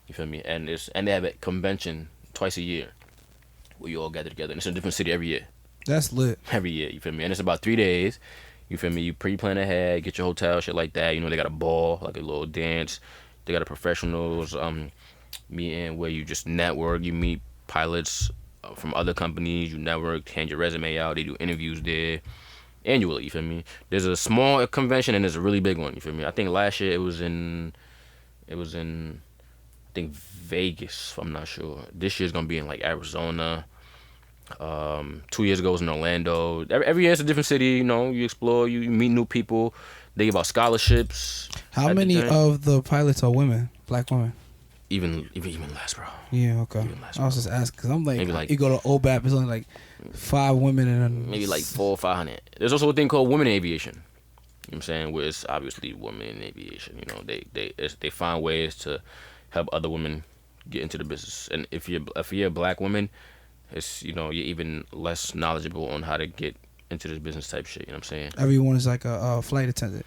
You feel me? And they have a convention twice a year where you all gather together. And it's in a different city every year. That's lit. Every year, you feel me? And it's about 3 days. You feel me? You pre-plan ahead, get your hotel, shit like that. They got a ball, like a little dance. They got a professionals meeting where you just network. You meet pilots from other companies. You network, hand your resume out. They do interviews there annually. You feel me? There's a small convention and there's a really big one. You feel me? I think last year it was in I think Vegas. I'm not sure. This year's gonna be in like Arizona. 2 years ago it was in Orlando. Every year it's a different city. You explore. You meet new people. They give out scholarships. How many of the pilots are women? Black women? Even less, bro. Yeah, okay. Less, I was just asking because I'm Maybe like, you go to OBAP, it's only like 5 women and maybe like 400 or 500. There's also a thing called women in aviation. You know what I'm saying? Where it's obviously women in aviation. They find ways to help other women get into the business. And if you're a black woman, it's you're even less knowledgeable on how to get into this business type shit. You know what I'm saying? Everyone is like a flight attendant.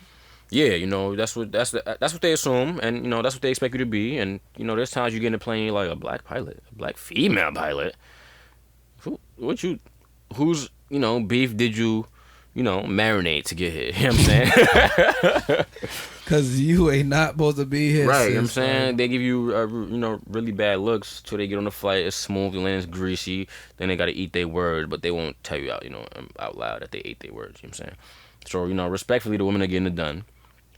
Yeah, that's what they assume, and that's what they expect you to be. And there's times you get in a plane like a black pilot, a black female pilot. Whose beef did you marinate to get here? You know what I'm saying? Cause you ain't not supposed to be here. Right, you know what I'm saying? They give you really bad looks till they get on the flight. It's smooth, the land's greasy. Then they gotta eat their word, but they won't tell you out loud that they ate their words. You know what I'm saying? So respectfully, the women are getting it done.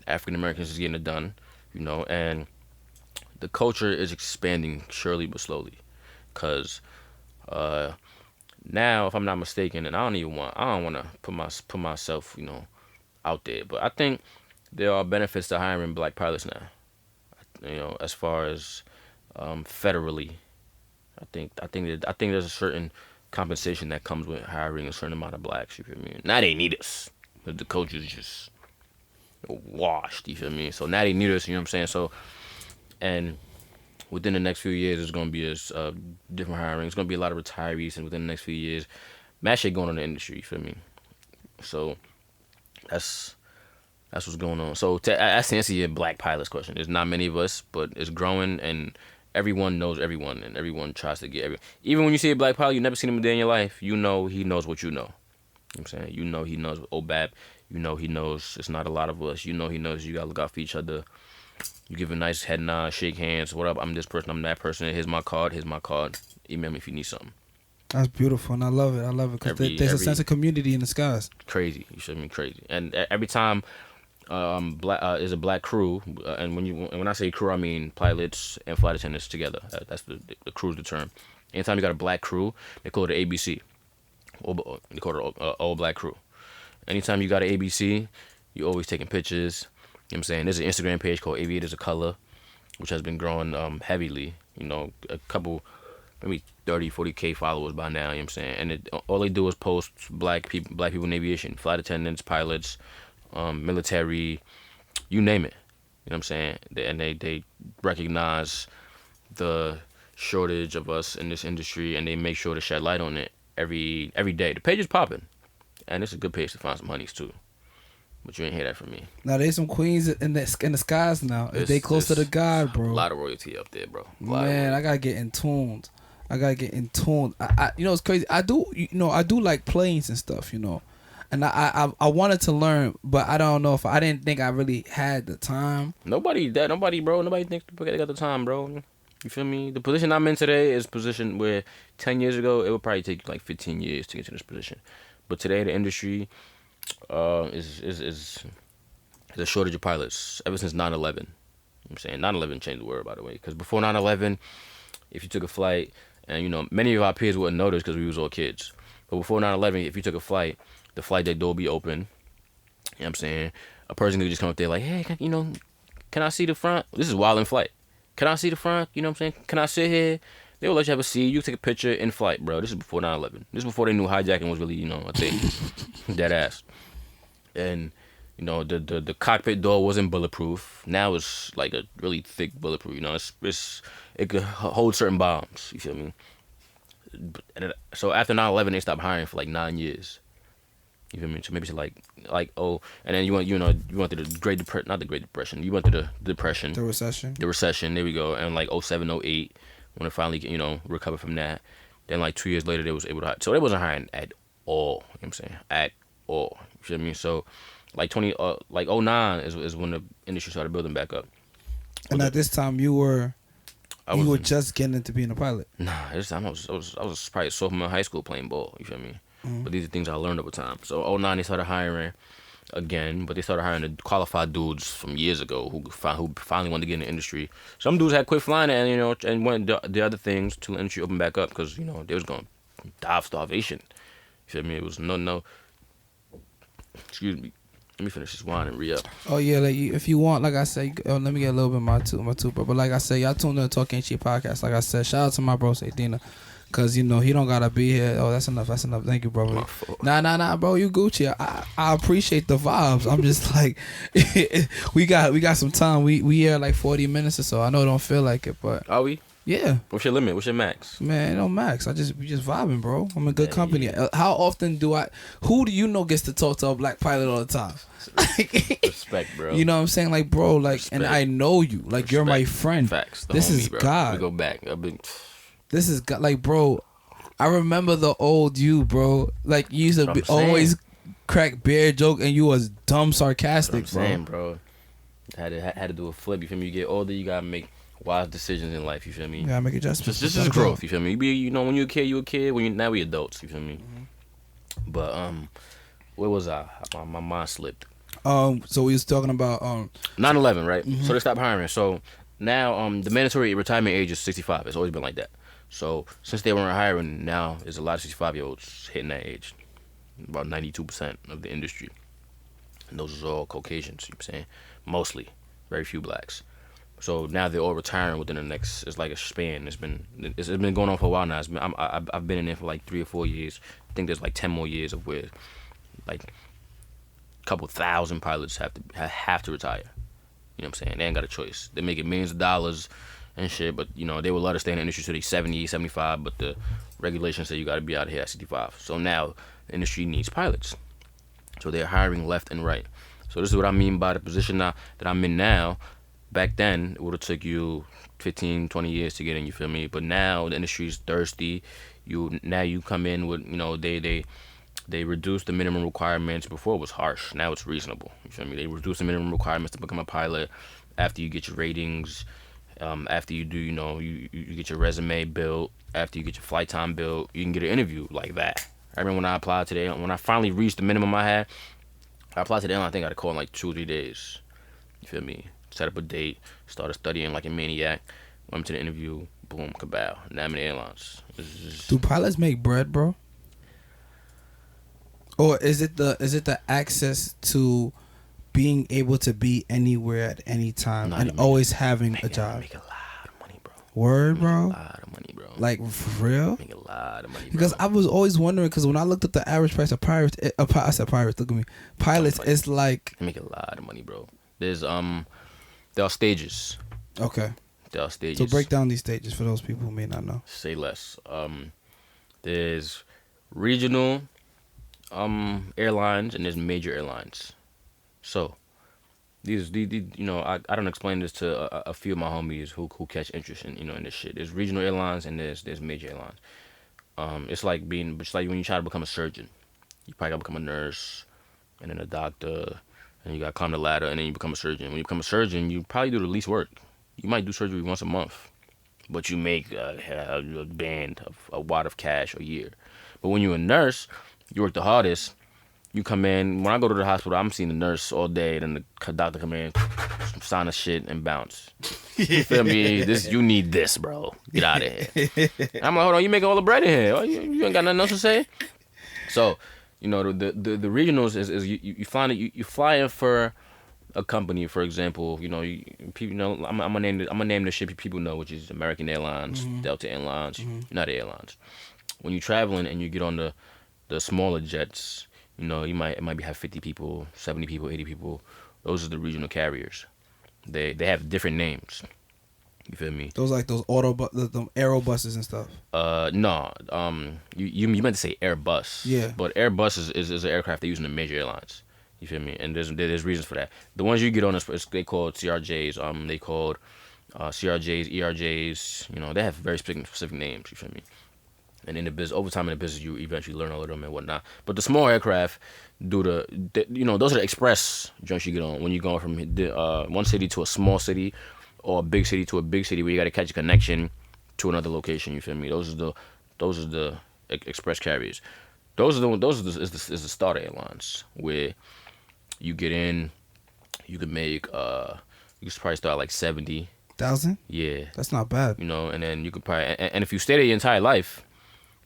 African Americans is getting it done. And the culture is expanding surely but slowly. Cause now, if I'm not mistaken, and I don't want to put myself out there, but I think there are benefits to hiring black pilots now. As far as federally, I think there's a certain compensation that comes with hiring a certain amount of blacks. You feel me? Now they need us, but the culture is just washed. You feel me? So now they need us. You know what I'm saying? So, and within the next few years, there's gonna be a different hiring. It's gonna be a lot of retirees, and within the next few years, mad shit going on in the industry. You feel me? So that's what's going on. So to answer your black pilots question, there's not many of us, but it's growing, and everyone knows everyone, and everyone tries to get everyone. Even when you see a black pilot, you never seen him a day in your life. He knows what you know. You know what I'm saying? He knows OBAP. He knows it's not a lot of us. He knows you gotta look out for each other. You give a nice head nod, shake hands. What up? I'm this person. I'm that person. Here's my card. Email me if you need something. That's beautiful, and I love it. Because there's a sense of community in the skies. Crazy. You should be crazy. And every time is a black crew, and when I say crew, I mean pilots and flight attendants together. That's the crew's the term. Anytime you got a black crew, they call it an ABC. They call it an all black crew. Anytime you got an ABC, you always taking pictures. You know what I'm saying? There's an Instagram page called Aviators of Color, which has been growing heavily. A couple, maybe 30, 40K followers by now. You know what I'm saying? And all they do is post black people in aviation, flight attendants, pilots, military, you name it. You know what I'm saying? And they recognize the shortage of us in this industry, and they make sure to shed light on it every day. The page is popping, and it's a good page to find some honeys too. But you ain't hear that from me. Now there's some queens in the skies now. They close to the God, bro. A lot of royalty up there, bro. Man, I gotta get in tuned. I it's crazy. I do like planes and stuff, and I wanted to learn, but I don't know if I didn't think I really had the time. Nobody, bro. Nobody thinks they got the time, bro. You feel me? The position I'm in today is a position where 10 years ago it would probably take like 15 years to get to this position, but today the industry is a shortage of pilots ever since 9/11. I'm saying 9/11 changed the world, by the way, because before 9/11, if you took a flight, and many of our peers wouldn't notice because we was all kids, but before 9/11, if you took a flight, the flight deck door would be open. You know what I'm saying? A person could just come up there like, hey, can I see the front? This is while in flight. Can I see the front? You know what I'm saying? Can I sit here? They will let you have a seat. You take a picture in flight, bro. This is before 9/11. This is before they knew hijacking was really, a thing. Dead ass. And The cockpit door wasn't bulletproof. Now it's like a really thick bulletproof. It could hold certain bombs. You feel me? So after 9/11, they stopped hiring for like 9 years. You feel me? So maybe it's and then you went through the not the Great Depression. You went through the depression, The recession. the recession. There we go. And like 07, 08, when it finally recovered from that. Then like 2 years later, they was able to hire. So they wasn't hiring at all. You know what I'm saying? At all. You feel me? So like 09 is when the industry started building back up. And at this time, you were I just getting into being a pilot. Nah, this time I was probably a sophomore in high school playing ball. You feel me? Mm-hmm. But these are things I learned over time. So 09 they started hiring again, but they started hiring the qualified dudes from years ago who finally wanted to get in the industry. Some dudes had quit flying and went the other things till the industry opened back up because they was going to die of starvation. You feel me? It was no. Excuse me. Let me finish this wine and re-up. Oh yeah, like if you want, like I said, let me get a little bit of my two, bro. But like I said, y'all tuned in to Talk Ain't Cheap podcast. Like I said, shout out to my bro Seydina, cause he don't gotta be here. Oh, that's enough. Thank you, bro. Nah, bro, you Gucci. I appreciate the vibes. I'm just like, we got some time. We here like 40 minutes or so. I know it don't feel like it, but are we? Yeah. What's your limit? What's your max? Man, no max. We just vibing, bro. I'm in good company. Yeah. How often who do you know gets to talk to a black pilot all the time? Respect, bro. You know what I'm saying? Like, bro, like, respect. And I know you. Like, respect. You're my friend. Facts. This homie, is bro. God. We go back. This is God. Like, bro, I remember the old you, bro. Like, you used to always crack bear joke and you was dumb sarcastic, That's what I'm saying, bro. Had to do a flip. You feel me? You get older, you gotta make wise decisions in life. You feel me? You gotta make adjustments. This is growth. You feel me? When you're a kid, you a kid. Now we adults. You feel me? Mm-hmm. But where was I? My mind slipped. So we was talking about 9/11, right? Mm-hmm. So they stopped hiring. So now the mandatory retirement age is 65. It's always been like that. So since they weren't hiring, now there's a lot of 65-year-olds hitting that age. About 92% of the industry. And those are all Caucasians. You know what I'm saying? Mostly, very few blacks. So now they're all retiring within the next. It's like a span. It's been going on for a while now. I've been in there for like 3 or 4 years. I think there's like 10 more years of where, like, a couple thousand pilots have to retire. You know what I'm saying? They ain't got a choice. They're making millions of dollars and shit, but they would let us stay in the industry till they 70, 75. But the regulations say you got to be out of here at 65. So now the industry needs pilots. So they're hiring left and right. So this is what I mean by the position that I'm in now. Back then, it would have took you 15, 20 years to get in, you feel me? But now the industry is thirsty. Now you come in with, they reduced the minimum requirements. Before it was harsh. Now it's reasonable. You feel me? They reduced the minimum requirements to become a pilot after you get your ratings, after you do, you get your resume built, after you get your flight time built, you can get an interview like that. I remember when I applied today, when I finally reached the minimum I applied to the airline. I think I had to call in like 2 or 3 days. You feel me? Set up a date, started studying like a maniac, went to the interview, boom, cabal. Now I'm in the airlines. Do pilots make bread, bro? Or is it the access to being able to be anywhere at any time and always having a job? Make a lot of money, bro. Word, bro? Make a lot of money, bro. Like, for real? Make a lot of money, bro. Because I was always wondering, because when I looked at the average price of pilots, I said pirates, look at me. Pilots, it's like... Make a lot of money, bro. There are stages. Okay. There are stages. So break down these stages for those people who may not know. Say less. There's regional airlines and there's major airlines. So these I don't explain this to a few of my homies who catch interest in in this shit. There's regional airlines and there's major airlines. It's like when you try to become a surgeon. You probably gotta become a nurse and then a doctor. And you got to climb the ladder, and then you become a surgeon. When you become a surgeon, you probably do the least work. You might do surgery once a month, but you make a band of a wad of cash a year. But when you're a nurse, you work the hardest. You come in. When I go to the hospital, I'm seeing the nurse all day, then the doctor come in, sign a shit, and bounce. You feel me? You need this, bro. Get out of here. I'm like, hold on, you making all the bread in here? You ain't got nothing else to say? So... the regionals is you find it you fly in for a company, for example. People I'm gonna name the ship people know, which is American Airlines, Delta Airlines, United Airlines. When you're traveling and you get on the smaller jets, You know, it might be have 50 people, 70 people, 80 people. Those are the regional carriers. They have different names. You feel me? Those like those the aero buses and stuff. No. You meant to say Airbus. Yeah. But Airbus is an aircraft they use in the major airlines. You feel me? And there's reasons for that. The ones you get on is they called CRJs. They called CRJs, ERJs. You know, they have very specific names. You feel me? And in the business, over time in the business, you eventually learn all of them and whatnot. But the small aircraft you know, those are the express joints you get on when you're going from one city to a small city, or a big city to a big city where you got to catch a connection to another location. You feel me? Those are the express carriers. Those is the starter airlines where you get in, you could make you could probably start at like 70,000. Yeah, that's not bad. You know, and then you could probably and if you stay there your entire life.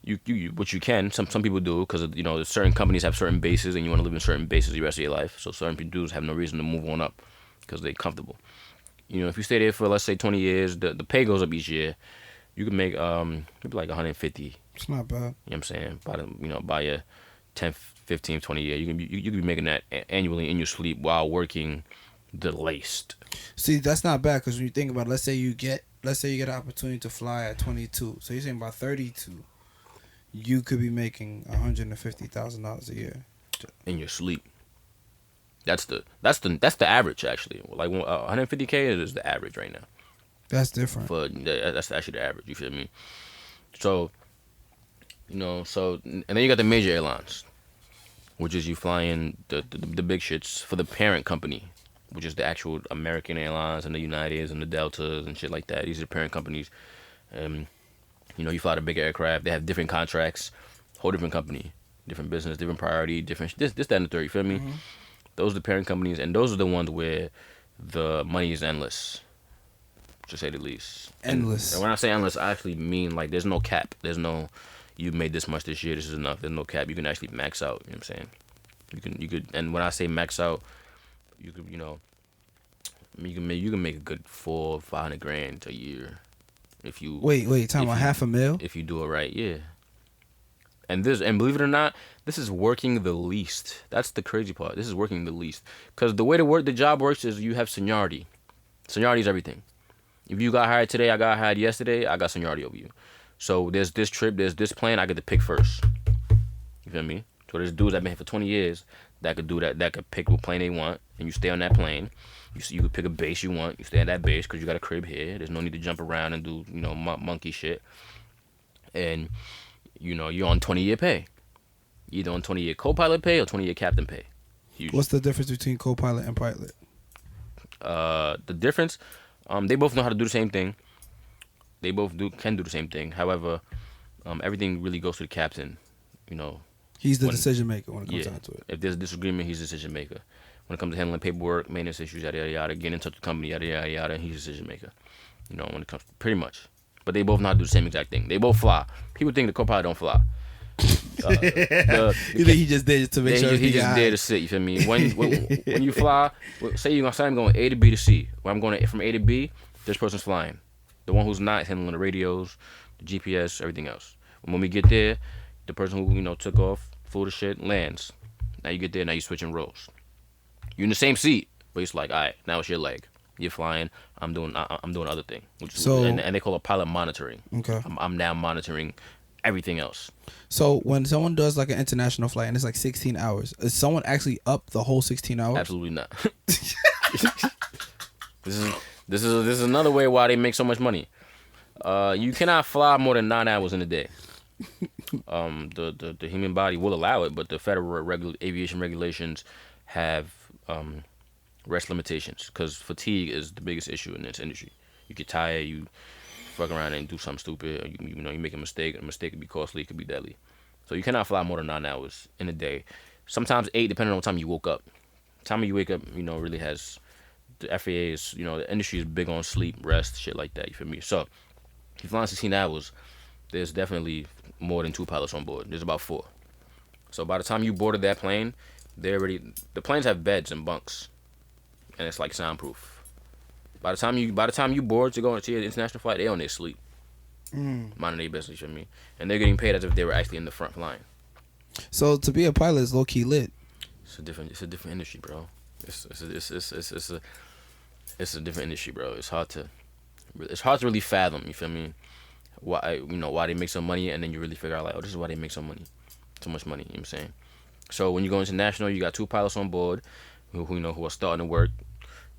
You which you can. Some people do because you know certain companies have certain bases and you want to live in certain bases the rest of your life. So certain people have no reason to move on up because they're comfortable. You know, if you stay there for let's say 20 years, the pay goes up each year. You can make maybe like 150. It's not bad. You know what I'm saying? By your 10, 15, 20 year, you can be making that annually in your sleep while working the laced. See, that's not bad because when you think about it, let's say you get an opportunity to fly at 22. So you're saying about 32. You could be making $150,000 a year in your sleep. That's the average actually. Like 150K is the average right now. That's different. That's actually the average. You feel me? So, you know, and then you got the major airlines, which is you flying the big shits for the parent company, which is the actual American Airlines and the Uniteds and the Deltas and shit like that. These are the parent companies. You know, you fly the bigger aircraft. They have different contracts, whole different company, different business, different priority, different this, that, and the third. You feel me? Mm-hmm. Those are the parent companies, and those are the ones where the money is endless, to say the least. Endless. And when I say endless, I actually mean like there's no cap. There's no, you made this much this year. This is enough. There's no cap. You can actually max out. You know what I'm saying? You could, and when I say max out, you could, you know, you can make a good $400,000-500,000 a year. If you wait, talking about $500,000? If you do it right, yeah. And believe it or not, this is working the least. That's the crazy part. This is working the least, because the way the job works is you have seniority. Seniority is everything. If you got hired today, I got hired yesterday, I got seniority over you. So there's this trip, there's this plane, I get to pick first. You feel me? So there's dudes that been here for 20 years that could do that. That could pick what plane they want, and you stay on that plane. You could pick a base you want. You stay at that base because you got a crib here. There's no need to jump around and do, you know, monkey shit. And, you know, you're on 20-year pay. Either on 20-year co-pilot pay or 20-year captain pay. Usually. What's the difference between co-pilot and pilot? The difference, they both know how to do the same thing. They both can do the same thing. However, everything really goes to the captain. You know, he's the decision maker when it comes down to it. If there's a disagreement, he's the decision maker. When it comes to handling paperwork, maintenance issues, yada, yada, yada, getting in touch with the company, yada, yada, yada, he's a decision maker. You know, when it comes to, pretty much. But they both know how to do the same exact thing. They both fly. People think the co-pilot don't fly. You think he just did to make sure he just there to sit, you feel me? When you fly, say I'm going A to B to C. When I'm going from A to B, this person's flying. The one who's not is handling the radios, the GPS, everything else. When we get there, the person who, you know, took off, flew the shit, lands. Now you get there, now you're switching roles. You're in the same seat, but it's like, all right, now it's your leg. You're flying. I'm doing other thing. And they call it pilot monitoring. Okay. I'm now monitoring everything else. So when someone does like an international flight and it's like 16 hours, is someone actually up the whole 16 hours? Absolutely not. This is another way why they make so much money. You cannot fly more than 9 hours in a day. The human body will allow it, but the federal aviation regulations have rest limitations, because fatigue is the biggest issue in this industry. You get tired, you fuck around and do something stupid, or you know, you make a mistake could be costly, it could be deadly. So you cannot fly more than 9 hours in a day. Sometimes 8, depending on what time you woke up. The time you wake up, you know, really has, the FAA is, you know, the industry is big on sleep, rest, shit like that, you feel me? So if you're flying 16 hours, there's definitely more than 2 pilots on board. There's about 4. So by the time you boarded that plane, the planes have beds and bunks, and it's like soundproof. By the time you board to go into your international flight, they on their sleep, minding their business. You feel me? And they're getting paid as if they were actually in the front flying. So to be a pilot is low key lit. It's a different industry, bro. It's a different industry, bro. It's hard to really fathom. You feel me? Why they make some money, and then you really figure out like, oh, this is why they make so much money. You know what I'm saying? So when you go international, you got 2 pilots on board, who are starting to work.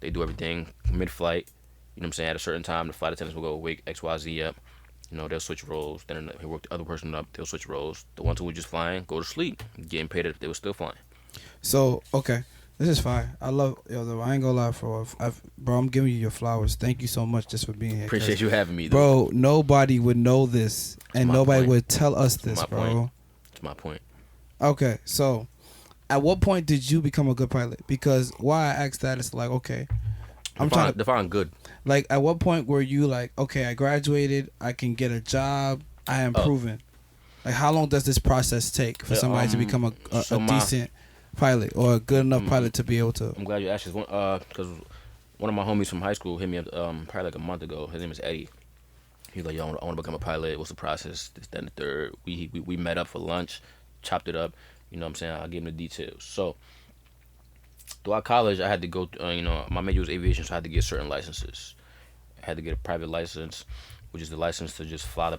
They do everything mid-flight. You know what I'm saying? At a certain time, the flight attendants will go wake XYZ up. They'll switch roles. Then he'll work the other person up. They'll switch roles. The ones who were just flying go to sleep, getting paid if they were still flying. So okay, this is fine. I love though. I ain't gonna lie, bro. I'm giving you your flowers. Thank you so much just for being here. Appreciate you having me, though. Bro. Nobody would know this, and nobody would tell us this, bro. That's my point. Okay, so at what point did you become a good pilot? Because why I asked that is like, okay, I'm trying to define good. Like, at what point were you like, okay, I graduated, I can get a job, I am proven? Like, how long does this process take for somebody to become a decent pilot or a good enough pilot to be able to? I'm glad you asked this one, because one of my homies from high school hit me up probably like a month ago. His name is Eddie. He's like, yo, I want to become a pilot. What's the process? This, that, and the third. We met up for lunch, chopped it up. You know what I'm saying? I'll give him the details. So, throughout college, I had to go, my major was aviation, so I had to get certain licenses. I had to get a private license, which is the license to just fly the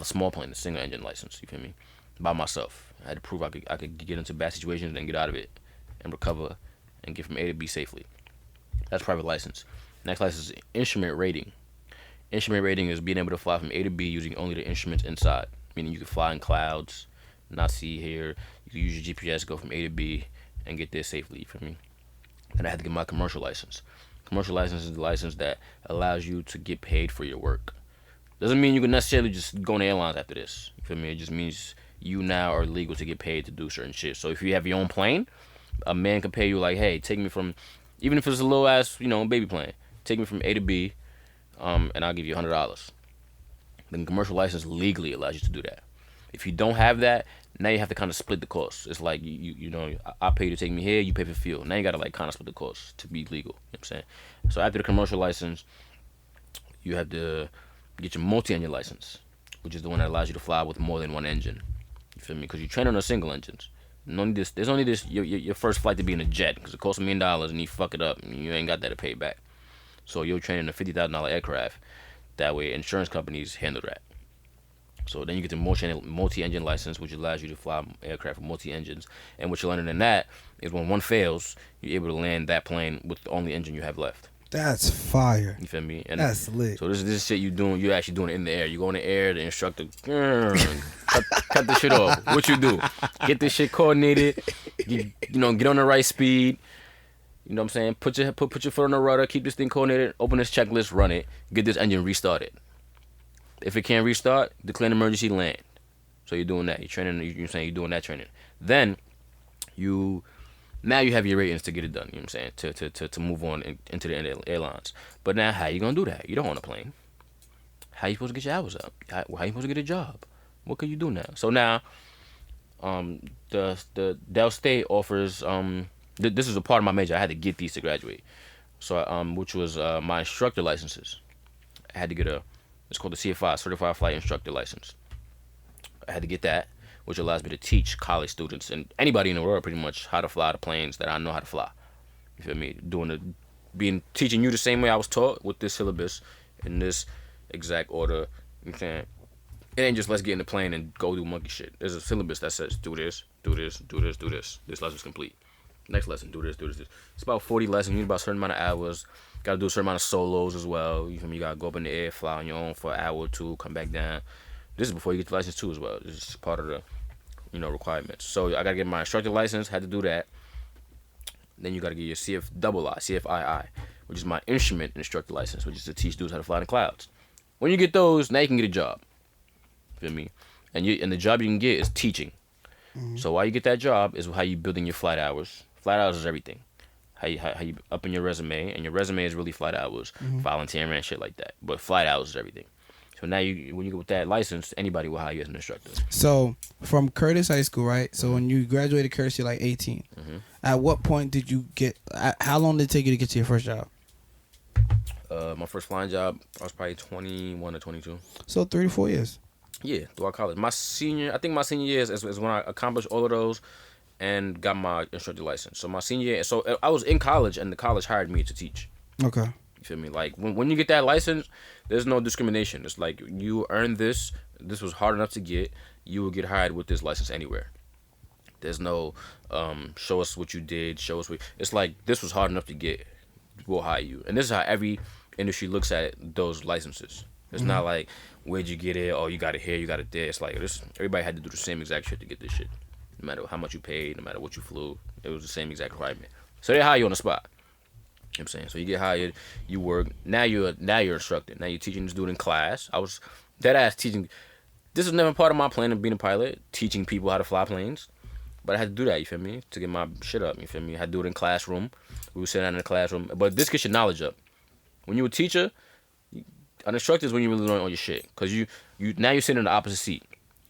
small plane, the single engine license, you feel me? By myself. I had to prove I could get into bad situations and get out of it and recover and get from A to B safely. That's private license. Next license is instrument rating. Instrument rating is being able to fly from A to B using only the instruments inside. Meaning you can fly in clouds, not see here. You can use your GPS, go from A to B, and get there safely, you feel me? And I had to get my commercial license. Commercial license is the license that allows you to get paid for your work. Doesn't mean you can necessarily just go on the airlines after this. You feel me? It just means you now are legal to get paid to do certain shit. So if you have your own plane, a man can pay you like, hey, take me from, even if it's a little ass, baby plane, take me from A to B, and I'll give you $100. The commercial license legally allows you to do that. If you don't have that, now you have to kind of split the cost. It's like, I pay you to take me here, you pay for fuel. Now you got to like kind of split the cost to be legal. You know what I'm saying? So after the commercial license, you have to get your multi-engine license, which is the one that allows you to fly with more than one engine. You feel me? Because you train on a single engines. There's only this, your first flight to be in a jet, because it costs $1 million and you fuck it up and you ain't got that to pay back. So you're training a $50,000 aircraft. That way insurance companies handle that. So then you get the multi-engine license, which allows you to fly aircraft with multi-engines. And what you're learning in that is when one fails, you're able to land that plane with the only engine you have left. That's fire. You feel me? And that's lit. So this shit you're actually doing it in the air. You go in the air, the instructor, cut the shit off. What you do? Get this shit coordinated. Get on the right speed. You know what I'm saying? Put your foot on the rudder. Keep this thing coordinated. Open this checklist. Run it. Get this engine restarted. If it can't restart, declare an emergency, land. So you're doing that. You're training. You're saying you're doing that training. Then now you have your ratings to get it done. You know what I'm saying? To move on into the airlines. But now how you gonna do that? You don't own a plane. How you supposed to get your hours up? How you supposed to get a job? What can you do now? So now, the Del State offers this is a part of my major. I had to get these to graduate. So which was my instructor licenses. I had to get it's called the CFI, Certified Flight Instructor License. I had to get that, which allows me to teach college students and anybody in the world pretty much how to fly the planes that I know how to fly. You feel me? Teaching you the same way I was taught with this syllabus in this exact order. You know what I'm saying? It ain't just let's get in the plane and go do monkey shit. There's a syllabus that says do this, do this, do this, do this. This lesson's complete. Next lesson, do this, do this, do this. It's about 40 lessons. You need about a certain amount of hours. Got to do a certain amount of solos as well. You feel me? You got to go up in the air, fly on your own for an hour or two, come back down. This is before you get the license too as well. This is part of the, requirements. So I got to get my instructor license. Had to do that. Then you got to get your CFII, which is my instrument instructor license, which is to teach dudes how to fly in the clouds. When you get those, now you can get a job. Feel me? And the job you can get is teaching. Mm-hmm. So while you get that job is how you building your flight hours. Flight hours is everything. How you up in your resume, and your resume is really flight hours, volunteering and shit like that. But flight hours is everything. So now when you go with that license, anybody will hire you as an instructor. So from Curtis High School, right? So when you graduated Curtis, you're like 18. Mm-hmm. At what point did you get? How long did it take you to get to your first job? My first flying job, I was probably 21 or 22. So 3 to 4 years. Yeah, throughout college. I think my senior year is when I accomplished all of those and got my instructor license. So my senior year, so I was in college and the college hired me to teach. Okay. You feel me? Like when you get that license, there's no discrimination. It's like you earned this. This was hard enough to get. You will get hired with this license anywhere. There's no show us what you did. Show us what. It's like this was hard enough to get. We'll hire you. And this is how every industry looks at those licenses. It's not like where'd you get it? Oh, you got it here. You got it there. It's like this. Everybody had to do the same exact shit to get this shit. No matter how much you paid, no matter what you flew, it was the same exact requirement. So they hire you on the spot. You know what I'm saying? So you get hired, you work. Now you're instructor. Now you're teaching this dude in class. I was dead ass teaching. This was never part of my plan of being a pilot, teaching people how to fly planes. But I had to do that, you feel me? To get my shit up, you feel me? I had to do it in classroom. We were sitting down in the classroom. But this gets your knowledge up. When you're a teacher, an instructor is when you really learn all your shit. Because you now you're sitting in the opposite seat.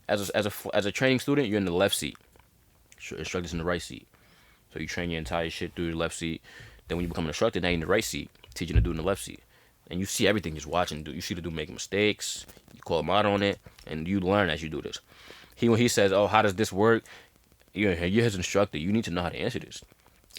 As a training student, you're in the left seat. Instructor's in the right seat. So you train your entire shit through the left seat. Then when you become an instructor, now you're in the right seat, teaching the dude in the left seat. And you see everything, just watching. You see the dude making mistakes. You call him out on it, and you learn as you do this. When he says, "Oh, how does this work?" You're his instructor. You need to know how to answer this.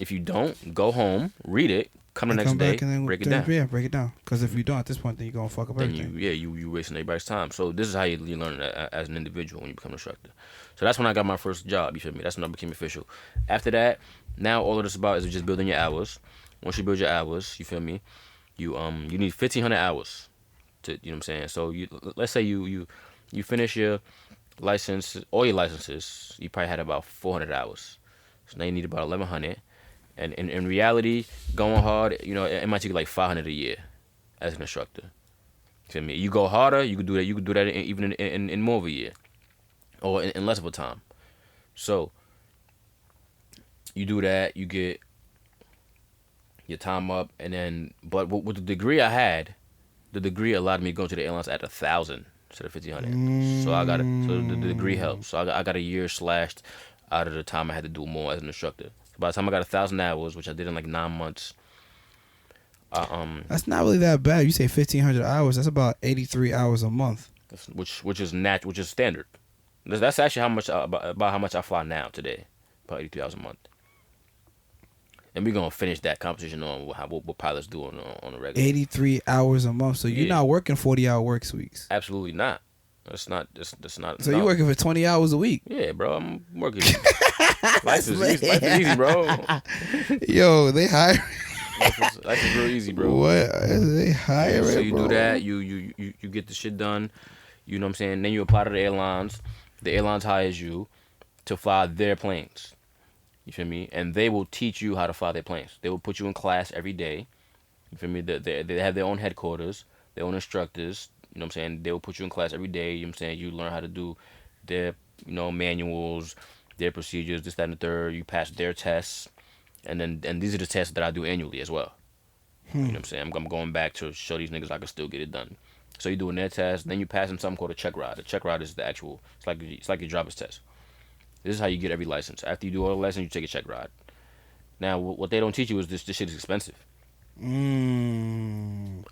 If you don't, go home, read it, come the next day, break it down. Yeah, break it down. Because if you don't at this point, then you're gonna fuck up everything. You wasting everybody's time. So this is how you learn as an individual when you become an instructor. So that's when I got my first job. You feel me? That's when I became official. After that, now all of this about is just building your hours. Once you build your hours, you feel me? You need 1,500 hours to, you know what I'm saying? So let's say you finish your license, all your licenses, you probably had about 400 hours. So now you need about 1,100. And in reality, going hard, you know, it might take you like 500 a year as an instructor. You feel me? You go harder, you could do that. You could do that even in more of a year, or in less of a time. So you do that, you get your time up, and then but with the degree I had, the degree allowed me to go to the airlines at 1,000 instead of 1,500. So I got it. So the degree helped. So I got a year slashed out of the time I had to do more as an instructor. So by the time I got 1,000 hours, which I did in like 9 months. That's not really that bad. You say 1,500 hours. That's about 83 hours a month. Which is standard. That's actually how much about how much I fly now today, about 83 hours a month. And we're gonna finish that competition on what pilots do on a regular. 83 hours a month. So you're not working 40-hour work weeks. Absolutely not. That's not. So you're working for 20 hours a week. Yeah, bro. I'm working. Life is easy, bro. Yo, they hire. Life is real easy, bro. What they hire? So you bro. do that. You get the shit done. You know what I'm saying? Then you apply to the airlines. The airlines hires you to fly their planes. You feel me? And they will teach you how to fly their planes. They will put you in class every day. You feel me? They have their own headquarters, their own instructors. You know what I'm saying? They will put you in class every day. You know what I'm saying? You learn how to do their, manuals, their procedures, this, that, and the third. You pass their tests. And these are the tests that I do annually as well. You know what I'm saying? I'm going back to show these niggas I can still get it done. So you're doing their test. Then you passing something called a check ride. The check ride is the actual, it's like your driver's test. This is how you get every license. After you do all the lessons, you take a check ride. Now, what they don't teach you is this shit is expensive. Until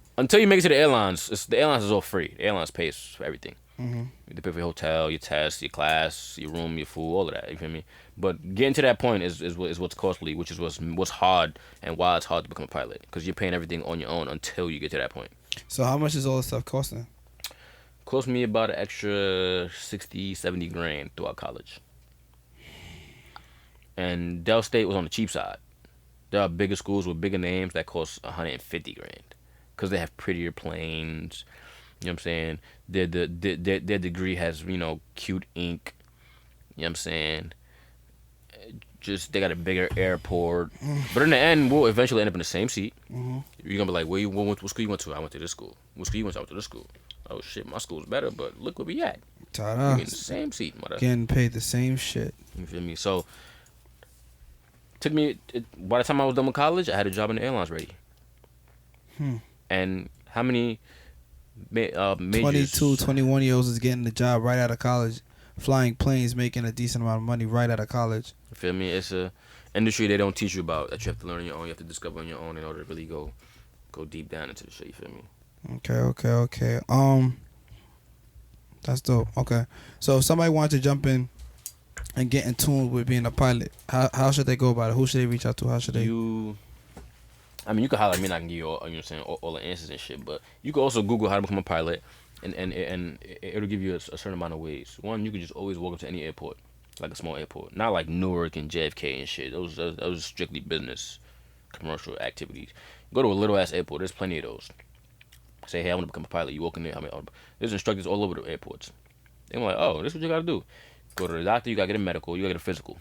you make it to the airlines, the airlines is all free. The airlines pays for everything. They pay for your hotel, your test, your class, your room, your food, all of that. You feel me? But getting to that point is what's costly, which is what's hard and why it's hard to become a pilot. Because you're paying everything on your own until you get to that point. So how much is all this stuff costing? Cost me about an extra 60, 70 grand throughout college. And Del State was on the cheap side. There are bigger schools with bigger names that cost 150 grand. Because they have prettier planes. You know what I'm saying? Their degree has, cute ink. You know what I'm saying? Just, they got a bigger airport. But in the end, we'll eventually end up in the same seat. You're going to be like, what school you went to? I went to this school. What school you went to? I went to this school. Oh, shit, my school's better, but look where we at. Ta-da. We're in the same seat, mother. Getting paid the same shit. You feel me? So, by the time I was done with college, I had a job in the airlines ready. And how many majors? 22, 21-year-olds is getting the job right out of college, flying planes, making a decent amount of money right out of college. You feel me? It's a industry they don't teach you about, that you have to learn on your own. You have to discover on your own in order to really go deep down into the shit. You feel me? Okay. That's dope. Okay. So if somebody wanted to jump in and get in tune with being a pilot, how should they go about it? Who should they reach out to? How should they? I mean, you can holler at me and I can give you all, you know what I'm saying, all the answers and shit. But you can also Google how to become a pilot, and it'll give you a certain amount of ways. One, you can just always walk up to any airport, like a small airport, not like Newark and JFK and shit. Those are strictly business, commercial activities. Go to a little ass airport. There's plenty of those. Say, hey, I want to become a pilot. You walk in there. I mean, there's instructors all over the airports. They're like, oh, this is what you gotta do. Go to the doctor. You gotta get a medical. You gotta get a physical,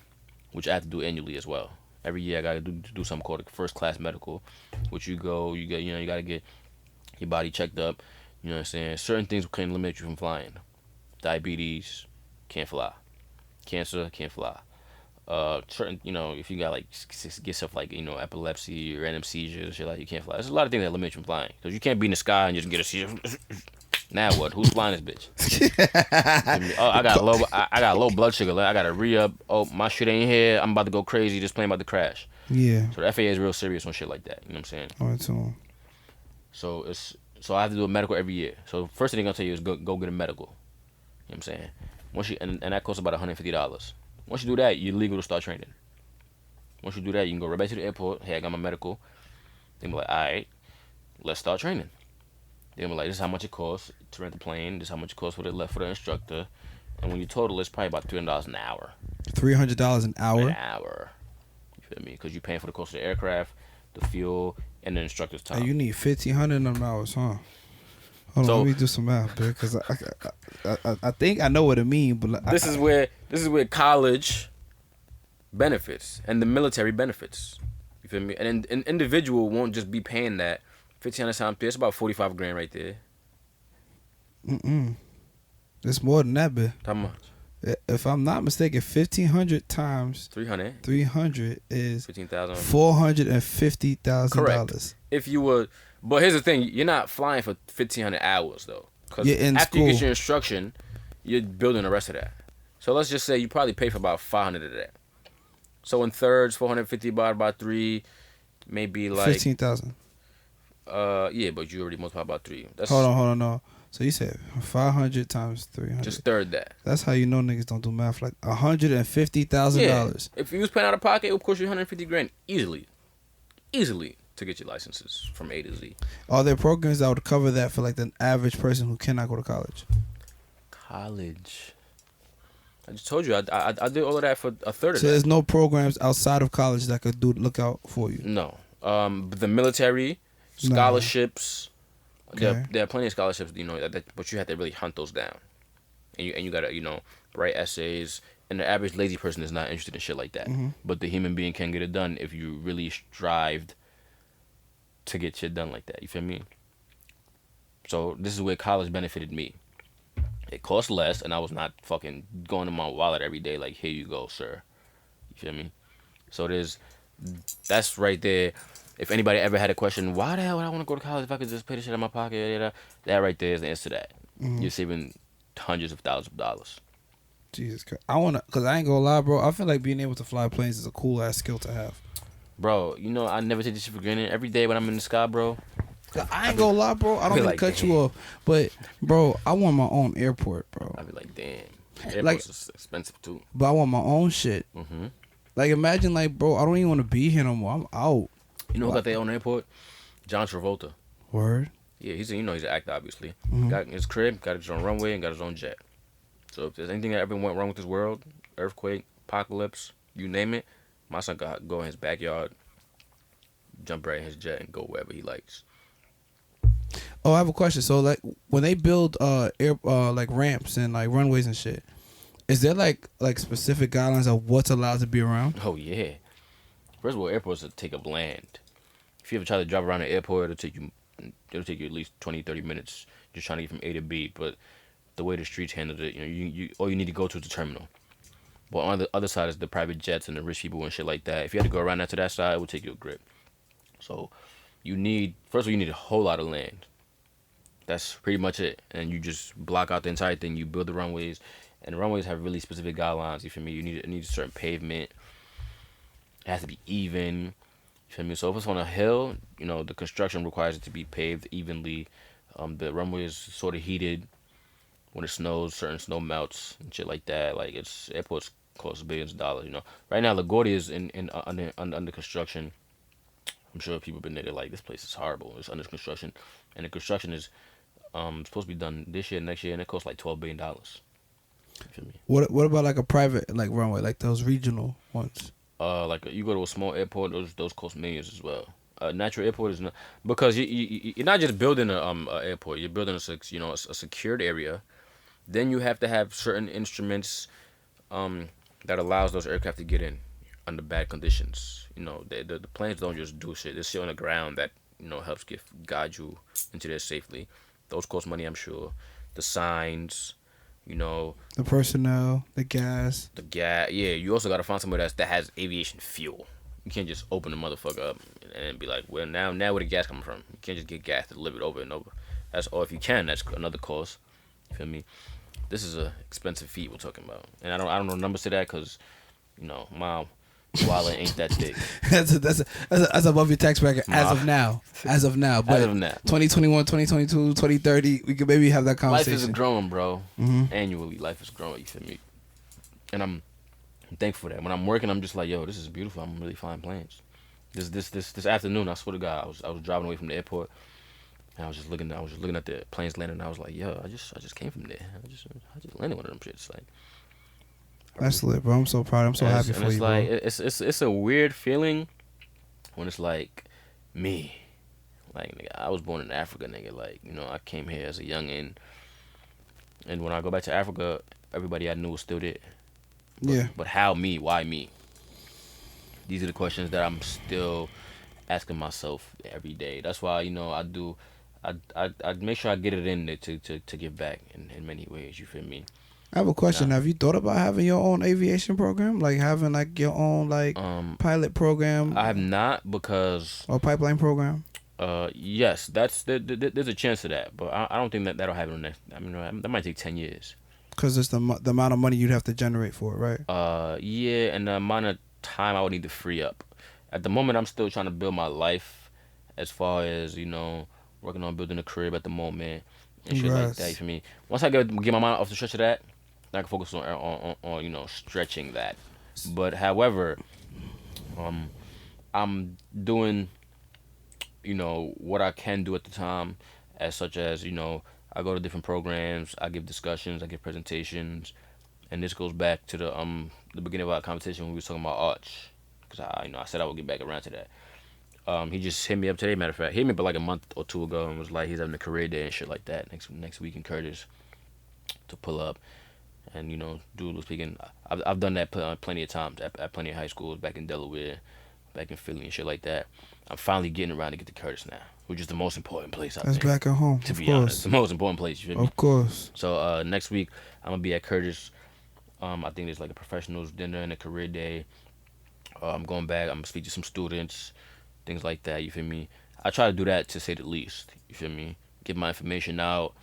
which I have to do annually as well. Every year I gotta do something called a first class medical, which you gotta get your body checked up. You know what I'm saying? Certain things can eliminate you from flying. Diabetes, can't fly. Cancer, can't fly. Certain, if you got like get stuff like epilepsy or random seizures and shit, like you can't fly. There's a lot of things that limit you from flying because you can't be in the sky and just get a seizure. Now what? Who's flying this bitch? Oh, I got low blood sugar. I got to re-up. Oh, my shit ain't here. I'm about to go crazy. This plane about to crash. Yeah. So the FAA is real serious on shit like that. You know what I'm saying? All right, So I have to do a medical every year. So first thing they're gonna tell you is go get a medical. You know what I'm saying? Once you and that costs about $150. Once you do that, you're legal to start training. Once you do that, you can go right back to the airport. Hey, I got my medical. They be like, all right, let's start training. They be like, this is how much it costs to rent the plane. This is how much it costs for the instructor. And when you total, it's probably about $300 an hour. $300 an hour. An hour. You feel me? Because you're paying for the cost of the aircraft, the fuel, and the instructor's time. Hey, you need 1,500 in them hours, huh? Hold on, let me do some math, bro. Because I think I know what it means, but this is where college benefits and the military benefits. You feel me? And an individual won't just be paying that 1,500 times. It's about 45 grand right there. It's more than that, bro. How much? If I'm not mistaken, 1,500 times 300 is 15,000. $450,000. If you were, but here's the thing: you're not flying for 1,500 hours though. Because after you get your instruction, you're building the rest of that. So let's just say you probably pay for about 500 of that. So in thirds, 450 divided by 3, maybe like 15,000. Yeah, but you already multiply by 3. Hold on, no. So you said 500 times 300. Just third that. That's how you know niggas don't do math. Like $150,000. Yeah. If you was paying out of pocket, it would cost you 150 grand easily to get your licenses from A to Z. Are there programs that would cover that for like the average person who cannot go to college? College. I just told you I did all of that for a third of that. So there's no programs outside of college that could look out for you? No. The military, scholarships. Okay. There are plenty of scholarships, but you have to really hunt those down. And you gotta, write essays. And the average lazy person is not interested in shit like that. Mm-hmm. But the human being can get it done if you really strived to get shit done like that. You feel me? So this is where college benefited me. It cost less, and I was not fucking going to my wallet every day like, here you go, sir. You feel me? So that's right there. If anybody ever had a question, why the hell would I want to go to college if I could just pay the shit out of my pocket? That right there is the answer to that. Mm-hmm. You're saving hundreds of thousands of dollars. Jesus Christ. Because I ain't gonna lie, bro. I feel like being able to fly planes is a cool ass skill to have. Bro, I never take this shit for granted. Every day when I'm in the sky, bro. I ain't gonna lie, bro. I don't mean to cut you off. But, bro, I want my own airport, bro. I be like, damn. Airports is expensive, too. But I want my own shit. Mm-hmm. Like, imagine, like, bro, I don't even want to be here no more. I'm out. You know who got their own airport? John Travolta. Word? Yeah, he's an actor, obviously. Mm-hmm. Got his crib, got his own runway, and got his own jet. So if there's anything that ever went wrong with this world, earthquake, apocalypse, you name it, my son got go in his backyard, jump right in his jet, and go wherever he likes. Oh, I have a question. So, like, when they build like ramps and like runways and shit, is there like specific guidelines of what's allowed to be around? Oh yeah. First of all, airports take up land. If you ever try to drive around an airport, it'll take you at least 20-30 minutes just trying to get from A to B. But the way the streets handle it, you all you need to go to is the terminal. But on the other side is the private jets and the rich people and shit like that. If you had to go around to that side, it would take you a grip. So first of all, you need a whole lot of land. That's pretty much it. And you just block out the entire thing. You build the runways, and the runways have really specific guidelines. You feel me? You need a certain pavement. It has to be even. You feel me? So if it's on a hill, the construction requires it to be paved evenly. The runway is sort of heated. when it snows, certain snow melts and shit like that. Like it's airports cost billions of dollars. Right now LaGuardia is in under construction. I'm sure people been there. They're like, this place is horrible. It's under construction, and the construction is supposed to be done this year, next year, and it costs like $12 billion. You feel me? What about like a private like runway, like those regional ones? Like you go to a small airport, those cost millions as well. Natural airport is not, because you're not just building a airport. You're building a secured area. Then you have to have certain instruments that allows those aircraft to get in under bad conditions. The planes don't just do shit. There's shit on the ground that helps guide you into there safely. Those cost money, I'm sure. The signs, the personnel, the gas. Yeah. You also gotta find somebody that has aviation fuel. You can't just open the motherfucker up and be like, well, now where the gas coming from? You can't just get gas delivered over and over. Or if you can, that's another cost. You feel me? This is a expensive feat we're talking about, and I don't know numbers to that because, my wallet ain't that big. that's above your tax bracket as of now. But as of now. 2021, 2022, 2030, we could maybe have that conversation. Life is growing, bro. Mm-hmm. Annually, life is growing. You feel me? And I'm thankful for that. When I'm working, I'm just like, yo, this is beautiful. I'm really flying planes. This afternoon, I swear to God, I was driving away from the airport, and I was just looking at the planes landing, and I was like, yo, I just came from there. I just landed one of them shits. Like, that's lit, bro. I'm so proud. I'm so happy for you, bro. It's a weird feeling when it's like me. Like, nigga, I was born in Africa, nigga. Like, I came here as a youngin', and when I go back to Africa, everybody I knew was still there. But how me? Why me? These are the questions that I'm still asking myself every day. That's why, I make sure I get it in there to give back in many ways. You feel me? I have a question. Have you thought about having your own aviation program? Like having like your own like pilot program? I have not, because... Or pipeline program? Yes, there's a chance of that, but I don't think that'll happen next. That might take 10 years. Because it's the amount of money you'd have to generate for it, right? Yeah, and the amount of time I would need to free up. At the moment, I'm still trying to build my life, as far as working on building a crib at the moment and shit like that. For me, once I get my mind off the stretch of that, then I can focus on stretching that. But however, I'm doing what I can do at the time, as such as I go to different programs, I give discussions, I give presentations, and this goes back to the beginning of our conversation when we were talking about Arch, because I said I would get back around to that. He just hit me up today. Matter of fact, he hit me up like a month or two ago and was like, he's having a career day and shit like that next week in Curtis to pull up and do a little speaking. I've done that plenty of times at plenty of high schools back in Delaware, back in Philly and shit like that. I'm finally getting around to get to Curtis now, which is the most important place. That's back at home. To be honest, the most important place. You feel me? Of course. So next week I'm gonna be at Curtis. I think there's like a professionals dinner and a career day. I'm going back. I'm gonna speak to some students, things like that. You feel me? I try to do that, to say the least. You feel me? Get my information out.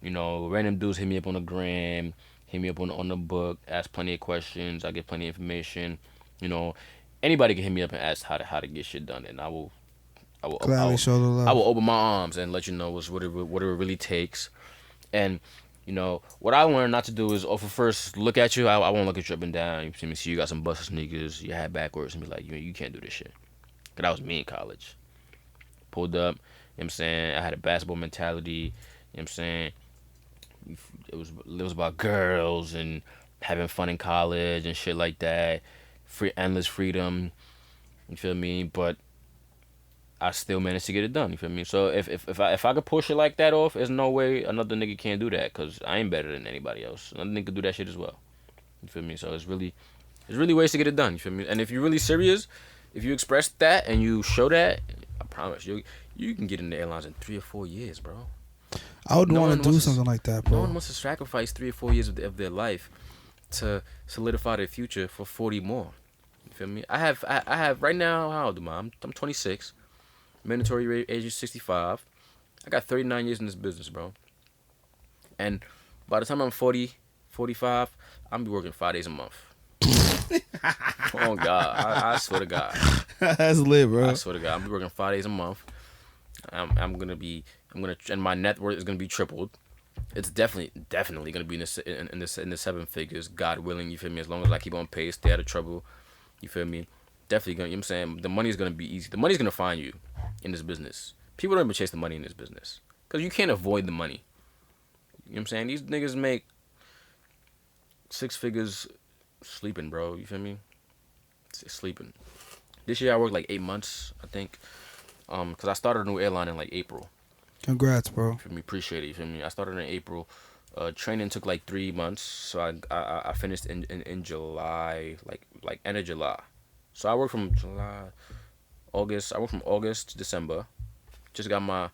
Random dudes hit me up on the gram, hit me up on the book, ask plenty of questions. I get plenty of information. Anybody can hit me up and ask how to get shit done, and I will gladly show the love. I will open my arms and let you know what it really takes. And what I learned not to do is offer first look at you. I won't look at you up and down. You see me? See you got some busted sneakers, your hat backwards, and be like, you can't do this shit. Cause that was me in college. Pulled up. You know what I'm saying? I had a basketball mentality. You know what I'm saying? It was about girls and having fun in college and shit like that. Endless freedom. You feel me? But I still managed to get it done. You feel me? So if I could push it like that off, there's no way another nigga can't do that, because I ain't better than anybody else. Another nigga could do that shit as well. You feel me? So it's really ways to get it done. You feel me? And if you're really serious, if you express that and you show that, I promise you can get in the airlines in 3 or 4 years, bro. I would want to do something like that, bro. No one wants to sacrifice 3 or 4 years of their life to solidify their future for 40 more. You feel me? I have right now. How old am I? I'm 26. Mandatory age is 65. I got 39 years in this business, bro. And by the time I'm 40, 45, I'm be working 5 days a month. Oh God, I swear to God. That's lit, bro. I swear to God, I'm be working 5 days a month. And my net worth is gonna be tripled. it's definitely gonna be in the seven figures, God willing. You feel me? As long as I keep on pace, stay out of trouble. You feel me? Definitely gonna. You know what I'm saying? The money's gonna be easy. The money's gonna find you in this business. People don't even chase the money in this business because you can't avoid the money. You know what I'm saying? These niggas make 6 figures sleeping, bro. You feel me? Sleeping. This year I worked like 8 months, I think. Cause I started a new airline in like April. Congrats, bro. You feel me? Appreciate it. You feel me? I started in April. Training took like 3 months, so I finished in July, like end of July. So I worked from August. I worked from August to December. Just got my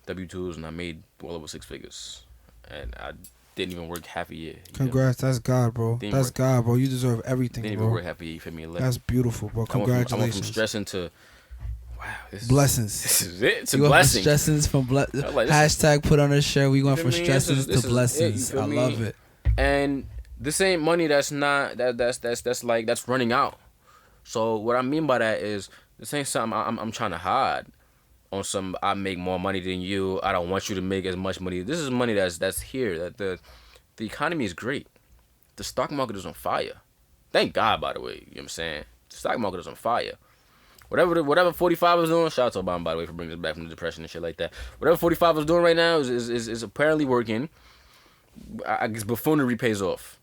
W-2s and I made well over 6 figures, and I didn't even work half a year. Congrats, that's God, bro. That's God, bro. You deserve everything, didn't bro. even work half a year. You feel me? That's beautiful, bro. Congratulations. I went from stressing to wow. Blessings. This is it. It's a you blessing. Went from stressings from hashtag put on a shirt. We went from stressings to blessings. I love it. And this ain't money that's running out. So what I mean by that is this ain't something I'm trying to hide on some. I make more money than you. I don't want you to make as much money. This is money that's here. That the economy is great. The stock market is on fire. Thank God, by the way. You know what I'm saying? The stock market is on fire. Whatever 45 is doing, shout out to Obama, by the way, for bringing us back from the depression and shit like that. Whatever 45 is doing right now is apparently working. I guess buffoonery pays off.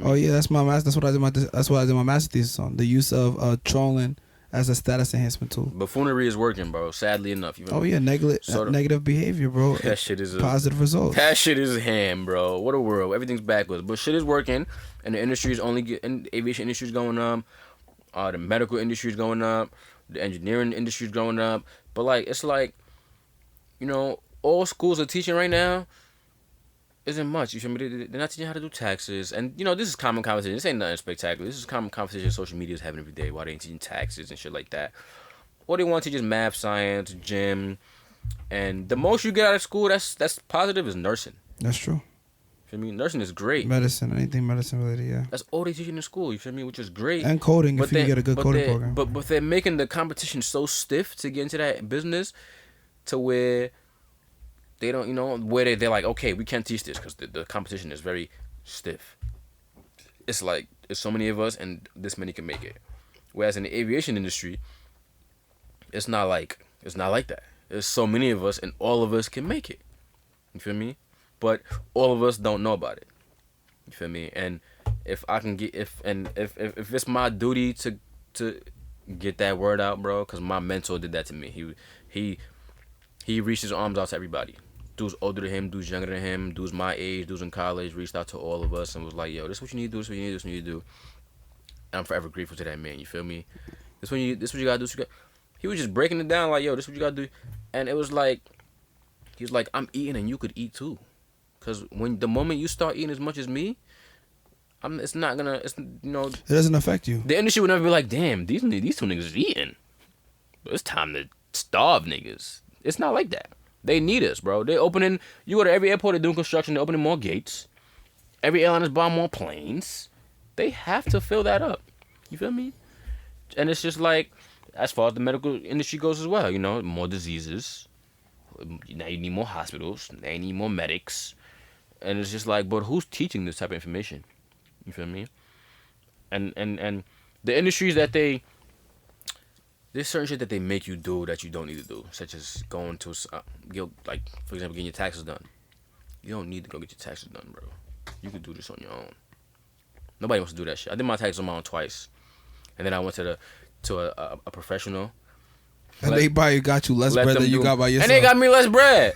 Oh yeah, that's what I did my master thesis on. The use of trolling as a status enhancement tool. Buffoonery is working, bro. Sadly enough. Yeah, negative behavior, bro. That shit is positive results. That shit is ham, bro. What a world. Everything's backwards, but shit is working, and the industry is aviation industry is going up. The medical industry is going up. The engineering industry is going up. But like, it's like, all schools are teaching right now isn't much. You feel me? They're not teaching how to do taxes. And, this is common conversation. This ain't nothing spectacular. This is common conversation social media is having every day. Why they ain't teaching taxes and shit like that. All they want to teach is math, science, gym. And the most you get out of school that's positive is nursing. That's true. You feel me? Nursing is great. Medicine, anything medicine related, yeah. That's all they teach in school, you feel me? Which is great. And coding, if you get a good coding program. But they're making the competition so stiff to get into that business to where they don't, where they're like, okay, we can't teach this because the competition is very stiff. It's like, there's so many of us and this many can make it. Whereas in the aviation industry, it's not like that. There's so many of us and all of us can make it. You feel me? But all of us don't know about it. You feel me? And if I can if it's my duty to get that word out, bro, because my mentor did that to me. He reached his arms out to everybody. Dudes older than him, dudes younger than him, dudes my age, dudes in college, reached out to all of us and was like, yo, this is what you need to do, this is what you need to do, this is what you need to do. And I'm forever grateful to that man, you feel me? This what you gotta do. He was just breaking it down like, yo, this is what you gotta do. And it was like, he was like, I'm eating and you could eat too. Because the moment you start eating as much as me, it doesn't affect you. The industry would never be like, damn, these two niggas is eating. But it's time to starve niggas. It's not like that. They need us, bro. They're opening, you go to every airport, they're doing construction, they're opening more gates. Every airline is buying more planes. They have to fill that up. You feel me? And it's just like, as far as the medical industry goes as well, more diseases. Now you need more hospitals. Now you need more medics. And it's just like, but who's teaching this type of information? You feel me? And the industries that there's certain shit that they make you do that you don't need to do, such as going to, like, for example, getting your taxes done. You don't need to go get your taxes done, bro. You can do this on your own. Nobody wants to do that shit. I did my taxes on my own twice. And then I went to a professional. And they got you less bread than you got by yourself. And they got me less bread.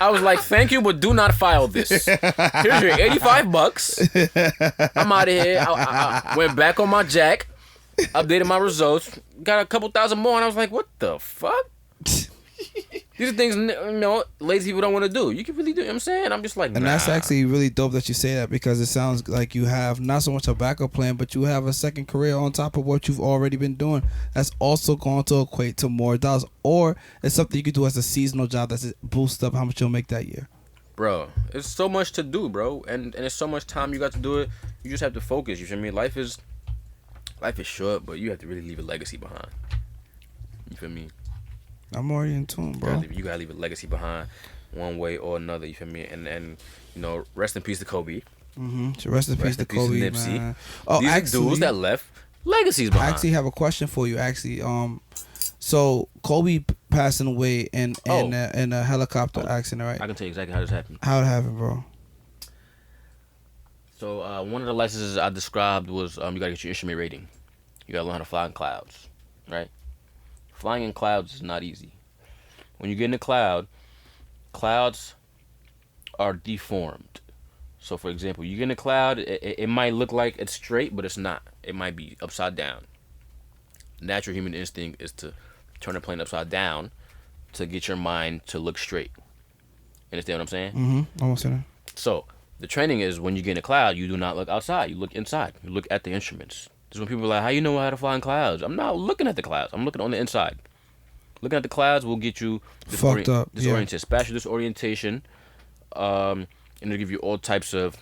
I was like, thank you, but do not file this. Here's your $85. I'm out of here. I went back on my jack, updated my results, got a couple thousand more, and I was like, what the fuck? These are things, lazy people don't want to do. You can really do, what I'm saying? I'm just like, And that's actually really dope that you say that, because it sounds like you have not so much a backup plan, but you have a second career on top of what you've already been doing. That's also going to equate to more dollars, or it's something you could do as a seasonal job that's boost up how much you'll make that year. Bro, it's so much to do, bro, and it's so much time you got to do it. You just have to focus. You feel me? Life is short, but you have to really leave a legacy behind. You feel me? I'm already in tune, bro. You gotta leave a legacy behind. one way or another. You feel me? And rest in peace to Kobe. So rest in peace Rest to in peace to Kobe, Nipsey. man. Oh, These are dudes that left legacies I behind. actually have a question for you. Actually, so Kobe passing away in a helicopter accident, right? I can tell you exactly how this happened. How it happened, bro? So one of the licenses I described was you gotta get your instrument rating. You gotta learn how to fly in clouds, right? Flying in clouds is not easy. When you get in the clouds are deformed. So for example, you get in a cloud, it might look like it's straight, but it's not. It might be upside down. Natural human instinct is to turn a plane upside down to get your mind to look straight. Understand what I'm saying? Mm-hmm. Almost in So the training is when you get in a cloud, you do not look outside. You look inside. You look at the instruments. This is when people are like, how you know how to fly in clouds? I'm not looking at the clouds. I'm looking on the inside. Looking at the clouds will get you fucked up. disoriented, spatial disorientation, and it'll give you all types of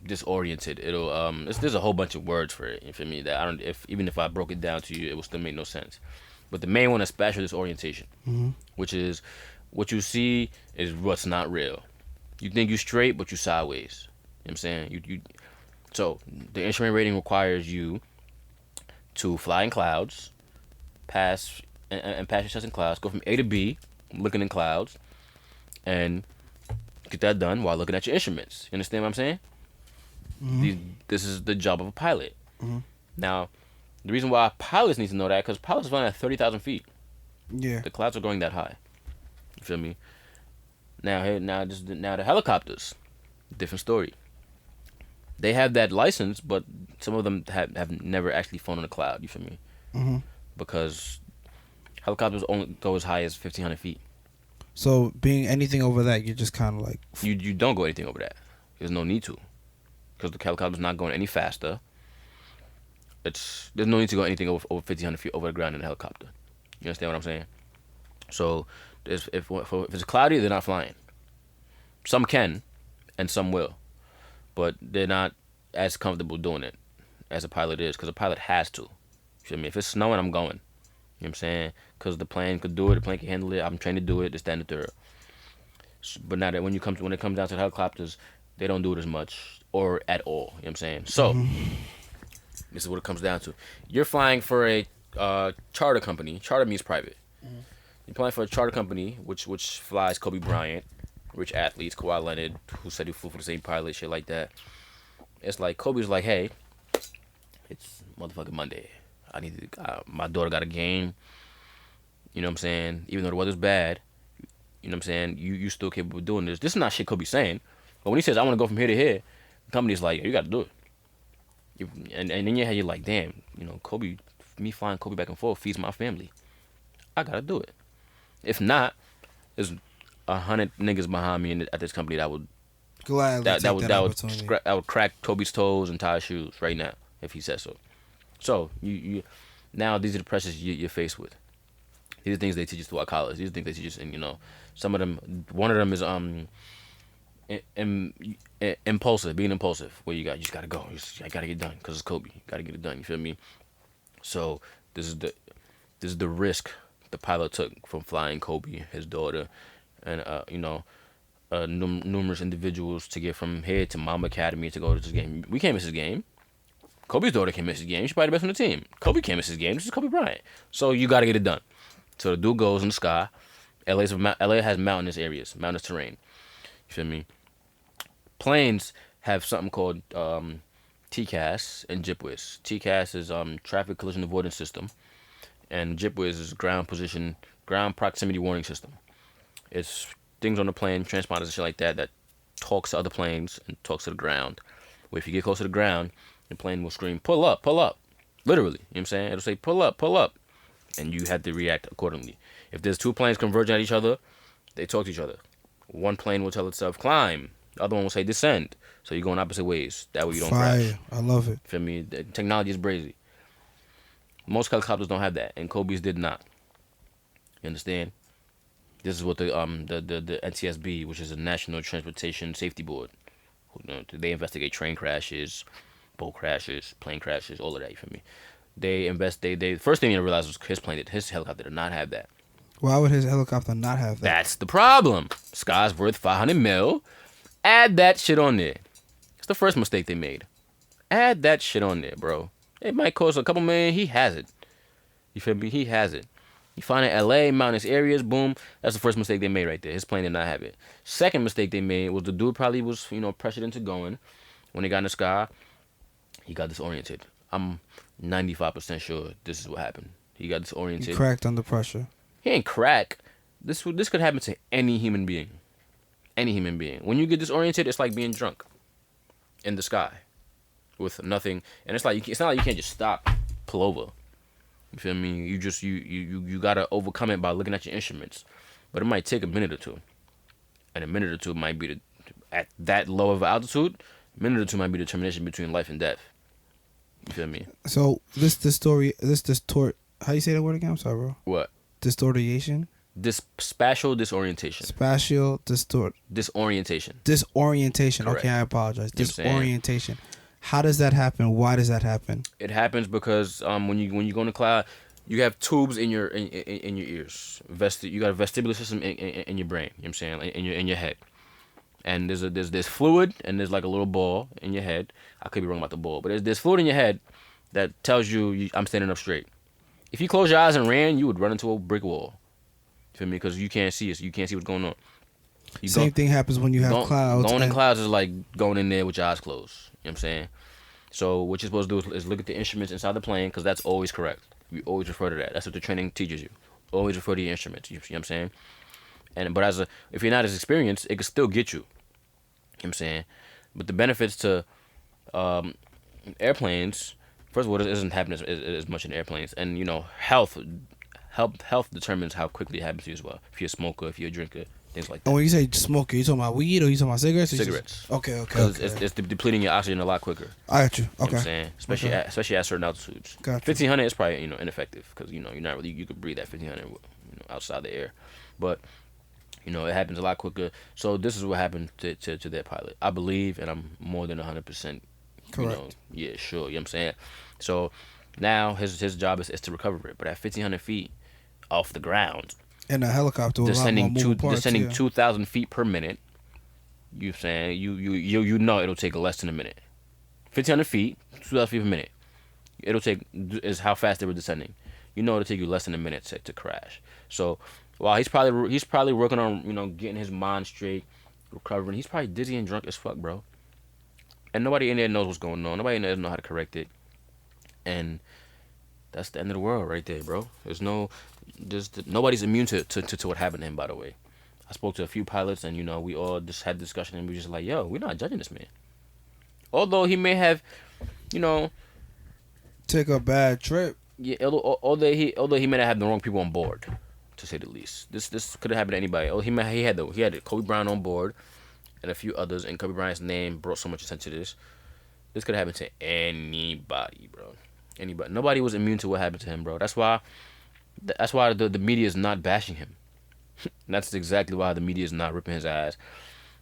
disoriented. It'll there's a whole bunch of words for it. You feel me? That I don't. Even if I broke it down to you, it will still make no sense. But the main one is spatial disorientation, which is what you see is what's not real. You think you're straight, but you're sideways. You know what I'm saying? So the instrument rating requires you to fly in clouds, pass and pass your test in clouds, go from A to B, looking in clouds, and get that done while looking at your instruments. You understand what I'm saying? This is the job of a pilot. Now, the reason why pilots need to know that because pilots are flying at 30,000 feet. Yeah. The clouds are going that high. You feel me? Now the helicopters, different story. They have that license, but some of them have never actually flown in a cloud. You feel me? Because helicopters only go as high as 1,500 feet. So being anything over that, you're just kind of like You don't go anything over that. There's no need to, because the helicopter's not going any faster. There's no need to go anything over 1,500 feet over the ground in a helicopter. You understand what I'm saying? So if it's cloudy, they're not flying. Some can, and some will, but they're not as comfortable doing it as a pilot is, because a pilot has to. You feel me? If it's snowing, I'm going. You know what I'm saying? Because the plane could do it, the plane can handle it. I'm trained to do it. This, that, and the third. But now that when it comes down to the helicopters, they don't do it as much or at all. You know what I'm saying? So this is what it comes down to. You're flying for a charter company. Charter means private. You're flying for a charter company, which flies Kobe Bryant, rich athletes, Kawhi Leonard, who said he flew for the same pilot, shit like that. It's like Kobe's like, hey, it's motherfucking Monday. I need to. My daughter got a game. You know what I'm saying? Even though the weather's bad, you know what I'm saying? You still capable of doing this. This is not shit Kobe's saying. But when he says I want to go from here to here, the company's like, you got to do it. And in your head you're like, damn, Kobe, me flying Kobe back and forth feeds my family. I gotta do it. If not, there's 100 niggas behind me at this company that would gladly that would crack Kobe's toes and tie his shoes right now if he says so. So you now these are the pressures you're faced with. These are things they teach us through our college. These are things they teach us, and some of them. One of them is impulsive, being impulsive. Where you just gotta go. I gotta get done because it's Kobe. You gotta get it done. You feel me? So this is the risk the pilot took from flying Kobe, his daughter, and numerous individuals to get from here to Mamba Academy to go to this game. We can't miss his game. Kobe's daughter can't miss his game. She's probably the best on the team. Kobe can't miss his game. This is Kobe Bryant. So you got to get it done. So the dude goes in the sky. LA has mountainous areas, mountainous terrain. You feel me? Planes have something called TCAS and JIPWIS. TCAS is traffic collision avoidance system, and JIPWIS is ground proximity warning system. It's things on the plane, transponders and shit like that talks to other planes and talks to the ground. Where if you get close to the ground, the plane will scream, pull up, pull up. Literally, you know what I'm saying? It'll say, pull up, pull up. And you have to react accordingly. If there's two planes converging at each other, they talk to each other. One plane will tell itself, climb. The other one will say, descend. So you're going opposite ways. That way you don't crash. I love it. Feel me? The technology is brazy. Most helicopters don't have that, and Kobe's did not. You understand? This is what the NTSB, which is the National Transportation Safety Board, they investigate train crashes, boat crashes, plane crashes, all of that. You feel me? They first thing they realized was his helicopter did not have that. Why would his helicopter not have that? That's the problem. Sky's worth $500 million. Add that shit on there. It's the first mistake they made. Add that shit on there, bro. It might cost a couple million. He has it. You feel me? He has it. You find it in LA, mountainous areas, boom. That's the first mistake they made right there. His plane did not have it. Second mistake they made was the dude probably was, pressured into going. When they got in the sky, he got disoriented. I'm 95% sure this is what happened. He got disoriented. He cracked under pressure. He ain't crack. This could happen to any human being. Any human being. When you get disoriented, it's like being drunk in the sky with nothing. And it's not like you can't just stop, pull over. You feel me? You just you gotta overcome it by looking at your instruments. But it might take a minute or two. And a minute or two might be at that low of altitude, a minute or two might be the determination between life and death. You feel me? So this distort. How you say that word again? I'm sorry, bro. What? Distortion. Spatial disorientation. Spatial disorientation. Disorientation. Correct. Okay, I apologize. You know Disorientation. How does that happen? Why does that happen? It happens because when you go in the cloud, you have tubes in your ears. You got a vestibular system in your brain. You know what I'm saying? In your head. And there's fluid and there's like a little ball in your head. I could be wrong about the ball, but there's fluid in your head that tells you I'm standing up straight. If you close your eyes and ran, you would run into a brick wall. You feel me? Because you can't see it. So you can't see what's going on. Same thing happens when you have clouds. Going in clouds is like going in there with your eyes closed. You know what I'm saying? So what you're supposed to do is look at the instruments inside the plane because that's always correct. You always refer to that. That's what the training teaches you. Always refer to your instruments. You know what I'm saying? But if you're not as experienced, it could still get you. You know what I'm saying? But the benefits to airplanes, first of all, it doesn't happen as much in airplanes. And, health determines how quickly it happens to you as well. If you're a smoker, if you're a drinker, things like that. And when you say smoker, you talking about weed or you talking about cigarettes? Cigarettes. Okay. Because it's depleting your oxygen a lot quicker. I got you. Okay. You know what I'm saying? Especially at certain altitudes. Got you. 1,500 is probably, ineffective because, you're not really, you could breathe at 1,500, outside the air. But, it happens a lot quicker. So this is what happened to that pilot. I believe, and I'm more than 100%, correct. Yeah, sure. You know what I'm saying? So now his job is to recover it. But at 1,500 feet off the ground, in a helicopter, descending 2,000 feet per minute, you saying you know it'll take less than a minute. 1,500 feet, 2,000 feet per minute. It'll take is how fast they were descending. It'll take you less than a minute to crash. So while he's probably working on getting his mind straight, recovering, he's probably dizzy and drunk as fuck, bro. And nobody in there knows what's going on. Nobody in there knows how to correct it. And that's the end of the world right there, bro. Nobody's immune to what happened to him, by the way. I spoke to a few pilots and, we all just had a discussion and we were just like, yo, we're not judging this man. Although he may have, take a bad trip. Yeah, although he may not have the wrong people on board, to say the least. This could have happened to anybody. Oh, he had Kobe Bryant on board and a few others, and Kobe Bryant's name brought so much attention to this. This could have happened to anybody, bro. Anybody. Nobody was immune to what happened to him, bro. That's why the media is not bashing him. That's exactly why the media is not ripping his ass.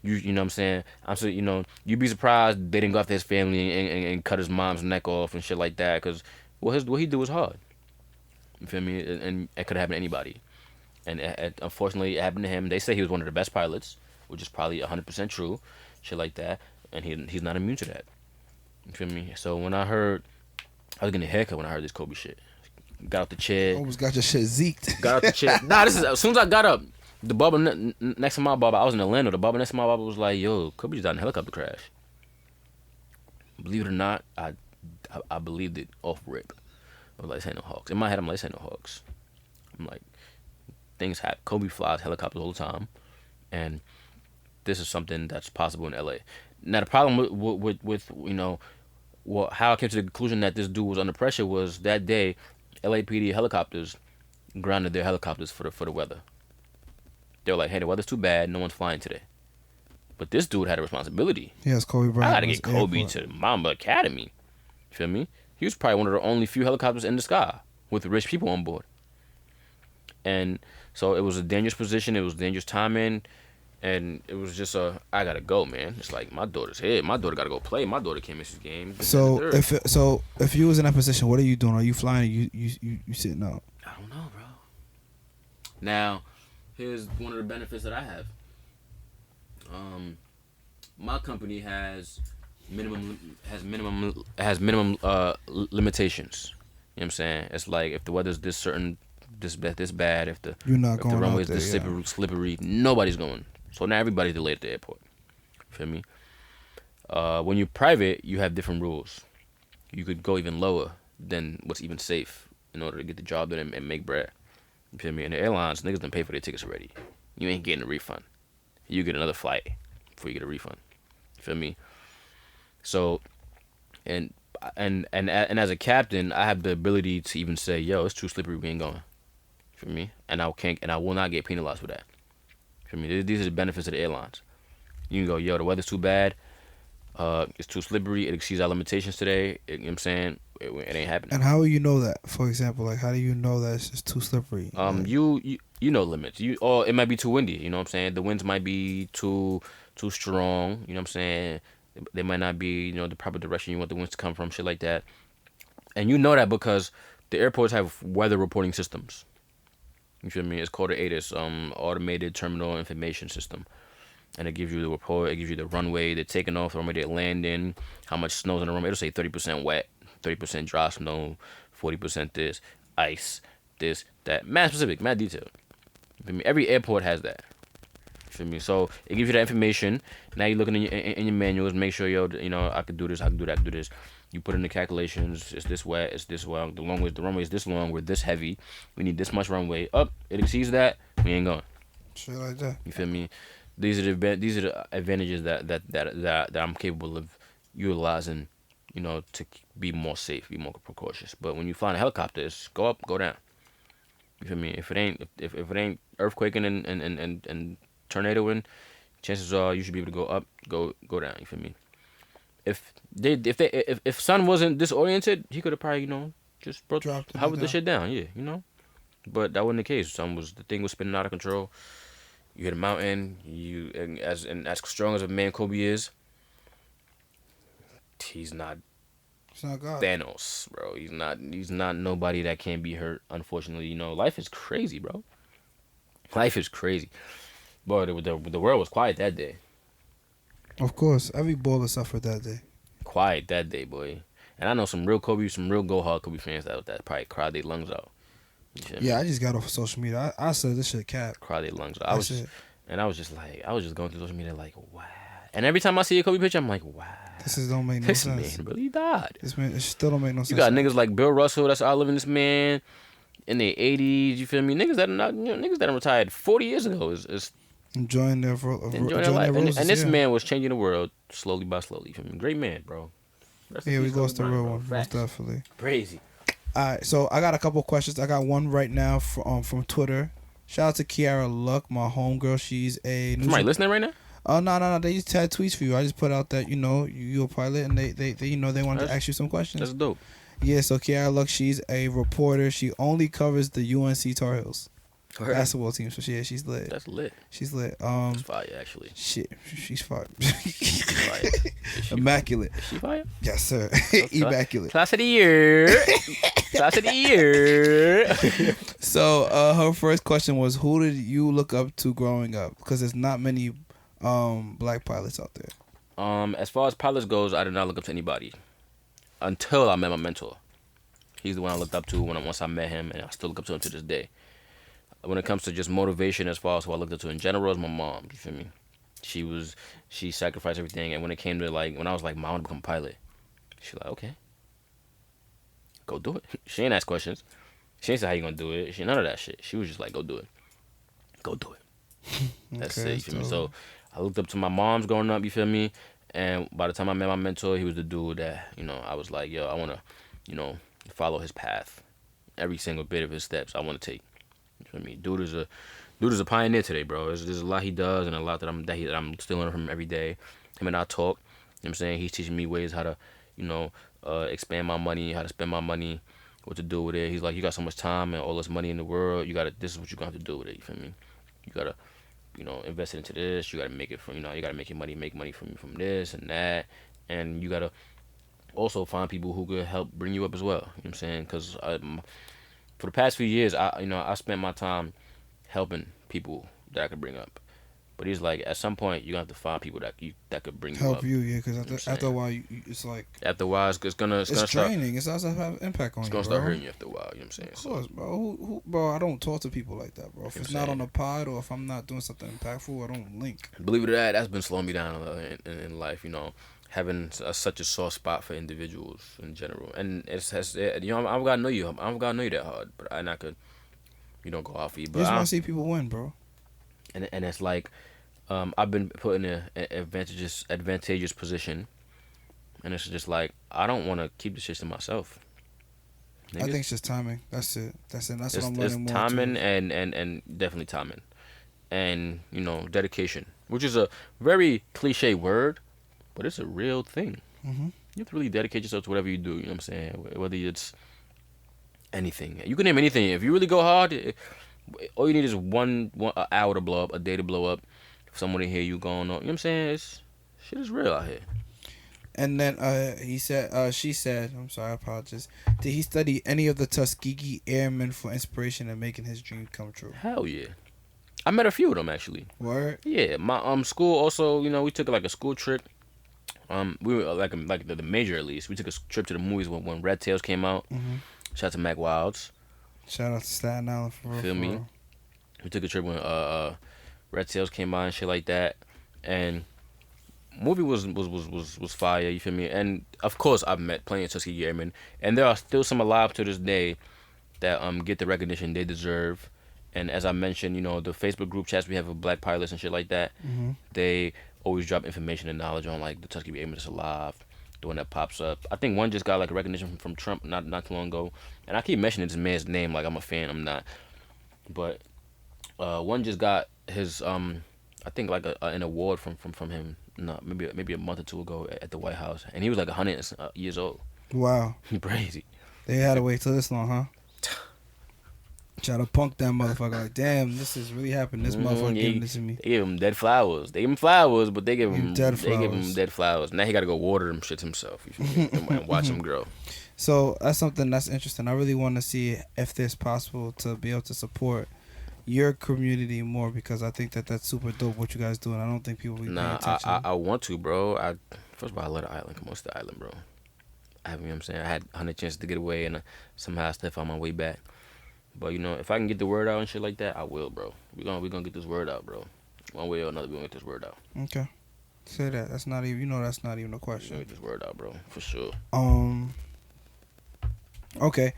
You know what I'm saying? You'd be surprised they didn't go after his family and cut his mom's neck off and shit like that, because what he do was hard. You feel me? And it could happen to anybody. And unfortunately, it happened to him. They say he was one of the best pilots, which is probably 100% true, shit like that. And he's not immune to that. You feel me? So when I was getting a haircut when I heard this Kobe shit. Got out the chair. Almost got your shit zeked. Got out the chair. Nah, this is as soon as I got up. The barber next to my barber, I was in Atlanta. The barber next to my barber was like, "Yo, Kobe just died in a helicopter crash." Believe it or not, I believed it off rip. I was like, "This ain't no hoax." In my head, I'm like, "This ain't no hoax." I'm like, things happen. Kobe flies helicopters all the time, and this is something that's possible in LA. Now the problem with how I came to the conclusion that this dude was under pressure was that day, LAPD helicopters grounded their helicopters for the weather. They were like, "Hey, the weather's too bad. No one's flying today." But this dude had a responsibility. Yes, Kobe Bryant. I gotta get Kobe to Mamba Academy. You feel me? He was probably one of the only few helicopters in the sky with rich people on board. And so it was a dangerous position. It was dangerous timing. And it was just I gotta go, man. It's like, my daughter's here. My daughter gotta go play. My daughter can't miss this game. So if you was in that position, what are you doing? Are you flying? Or you sitting out? I don't know, bro. Now, here's one of the benefits that I have. My company has minimum limitations. You know what I'm saying? It's like if the weather's this bad, You're not if the going runway out is there, this yeah. slippery, nobody's going. So now everybody's delayed at the airport. Feel me? When you're private, you have different rules. You could go even lower than what's even safe in order to get the job done and make bread. You feel me? And the airlines, niggas done pay for their tickets already. You ain't getting a refund. You get another flight before you get a refund. You feel me? So, and and as a captain, I have the ability to even say, "Yo, it's too slippery. We ain't going." For me, and I will not get penalized for that. For me, these are the benefits of the airlines. You can go, "Yo, the weather's too bad. It's too slippery. It exceeds our limitations today." You know what I'm saying? It ain't happening. And how will you know that? For example, like how do you know that it's just too slippery? Like, You know limits. Or it might be too windy. You know what I'm saying? The winds might be too strong. You know what I'm saying? They might not be the proper direction you want the winds to come from. Shit like that. And you know that because the airports have weather reporting systems. You feel me? It's called the ATIS, Automated Terminal Information System. And it gives you the report, it gives you the runway they're taking off, the runway they're landing, how much snow's on the runway. It'll say 30% wet, 30% dry snow, 40% this, ice, this, that. Mad specific, mad detailed. You feel me? Every airport has that. You feel me? So it gives you that information. Now you're looking in your manuals, make sure, I could do this, I could do that, I could do this. You put in the calculations, it's this wet, it's this long, the runway is this long, we're this heavy, we need this much runway. Up, it exceeds that, we ain't going. shit like that. You feel me? These are the advantages that I'm capable of utilizing, to be more safe, be more precautious. But when you fly in a helicopter, it's go up, go down. You feel me? If it ain't earthquaking and tornadoing, chances are you should be able to go up, go down. You feel me? If Sun wasn't disoriented, he could have probably just Dropped it hovered the down. shit down. Yeah. But that wasn't the case. The thing was spinning out of control. You hit a mountain. And as strong as a man Kobe is, he's not It's not God. Thanos, bro. He's not nobody that can't be hurt. Unfortunately, life is crazy, bro. Life is crazy. Boy, the world was quiet that day. Of course, every baller suffered that day. Quiet that day, boy. And I know some real go hard Kobe fans that probably cried their lungs out. You feel me? Yeah, I just got off of social media. I said this shit cap. Cried their lungs out. That's it. I was just going through social media like, wow. And every time I see a Kobe picture, I'm like, wow. This is don't make no This sense. man really died. This man, it still don't make no sense. You got niggas like Bill Russell that's outliving this man in their 80s. You feel me? Niggas that are not, niggas that are retired 40 years ago is enjoying their life. roses, And this yeah. man was changing the world slowly by slowly. You feel me? Great man, bro. Yeah, we lost the Kobe real Bryant, one, bro. most Facts. definitely. Crazy. All right, so I got a couple questions. I got one right now from Twitter. Shout out to Kiara Luck, my homegirl. She's a Somebody listening right now? Oh no. They just had tweets for you. I just put out that you're a pilot, and they they wanted to ask you some questions. That's dope. Yeah, so Kiara Luck, she's a reporter. She only covers the UNC Tar Heels basketball team. So she's lit. That's lit. She's lit. That's fire, actually. Shit, she's fire. Fire. Is she, Immaculate. is she fire? Yes, sir. Immaculate. Class of the year. Class of the year. So her first question was, who did you look up to growing up? Because there's not many black pilots out there. As far as pilots goes, I did not look up to anybody until I met my mentor. He's the one I looked up to once I met him, and I still look up to him to this day. When it comes to just motivation, as far as who I looked up to in general, is my mom. You feel me? She sacrificed everything, and when it came to when I was like, "Mom, I want to become a pilot," she like, "Okay, go do it." She ain't ask questions. She ain't say how you gonna do it. She none of that shit. She was just like, "Go do it. Go do it." That's Okay, it. You feel me? So I looked up to my mom's growing up. You feel me? And by the time I met my mentor, he was the dude that I was like, "Yo, I wanna, follow his path, every single bit of his steps. I want to take." You feel me? Dude is a pioneer today, bro. There's a lot he does and a lot that I'm still learning from him every day. Him and I talk. You know what I'm saying? He's teaching me ways how to, expand my money, how to spend my money, what to do with it. He's like, you got so much time and all this money in the world. This is what you're gonna have to do with it. You feel me? You gotta, invest it into this. You gotta make it from, you gotta make money from this and that, and you gotta also find people who could help bring you up as well. You know what I'm saying? Because for the past few years, I spent my time helping people that I could bring up. But he's like, at some point, you're gonna have to find people that could bring you Help up. you, yeah, because You know what I'm after a saying? while, it's like After a while, it's gonna start. draining. It's also have an impact on It's you, gonna start bro. hurting you after a while. You know what I'm saying? Of course, bro. Bro, I don't talk to people like that, bro. You If know it's what I'm not on saying? the pod or if I'm not doing something impactful, I don't link. Believe it or not, that's been slowing me down in life. You know, having such a soft spot for individuals in general, and you know, I'm gonna know you. I'm gonna know you that hard, but I not could, you know, go off you. You But just want to see people win, bro. and it's like, I've been put in an advantageous position, and it's just like I don't want to keep the shit to myself. I Niggas, think it's just timing. That's it. That's what I'm it's learning more timing too. and definitely timing, and you know, dedication, which is a very cliche word, but it's a real thing. Hmm. You have to really dedicate yourself to whatever you do. You know what I'm saying? Whether it's anything, you can name anything. If you really go hard, all you need is one hour to blow up, a day to blow up. For someone to hear you going on, you know what I'm saying? Shit is real out here. And then she said, I'm sorry, I apologize. Did he study any of the Tuskegee Airmen for inspiration in making his dream come true? Hell yeah. I met a few of them actually. Word. Yeah, my school also, you know, we took like a school trip. We were like the major at least. We took a trip to the movies when Red Tails came out. Hmm. Shout out to Mac Wilds. Shout out to Staten Island for real. Feel for me? real. We took a trip when Red Tails came out and shit like that. And movie was fire, you feel me? And of course I've met plenty of Tuskegee Airmen, and there are still some alive to this day that get the recognition they deserve. And as I mentioned, you know, the Facebook group chats we have with black pilots and shit like that, Mm-hmm. they always drop information and knowledge on like the Tuskegee Airmen that's alive, the one that pops up. I think one just got like a recognition from Trump not too long ago, and I keep mentioning this man's name like I'm a fan. I'm not, but one just got his I think like an award from him. No, maybe a month or two ago at the White House, and he was like 100 years old. Wow. Crazy. They had to wait till this long, huh? Try to punk that motherfucker. Like, damn, this is really happening. This motherfucker giving this to me. They gave him dead flowers. They gave him flowers, but they gave him dead They gave him flowers. dead flowers. Now he got to go water them shits himself. You feel me? And watch them grow. So that's something that's interesting. I really want to see if it's possible to be able to support your community more, because I think that that's super dope what you guys do, and I don't think people be paying Nah, attention. I want to, bro. First of all, I love the island. Come on to the island, bro. You know what I'm saying? I had 100 chances to get away, and somehow I still found my way back. But you know, if I can get the word out and shit like that, I will, bro. We gonna get this word out, bro. One way or another, we gonna get this word out. Okay, say that. That's not even. That's not even a We gonna question. get this word out, bro, for sure. Okay,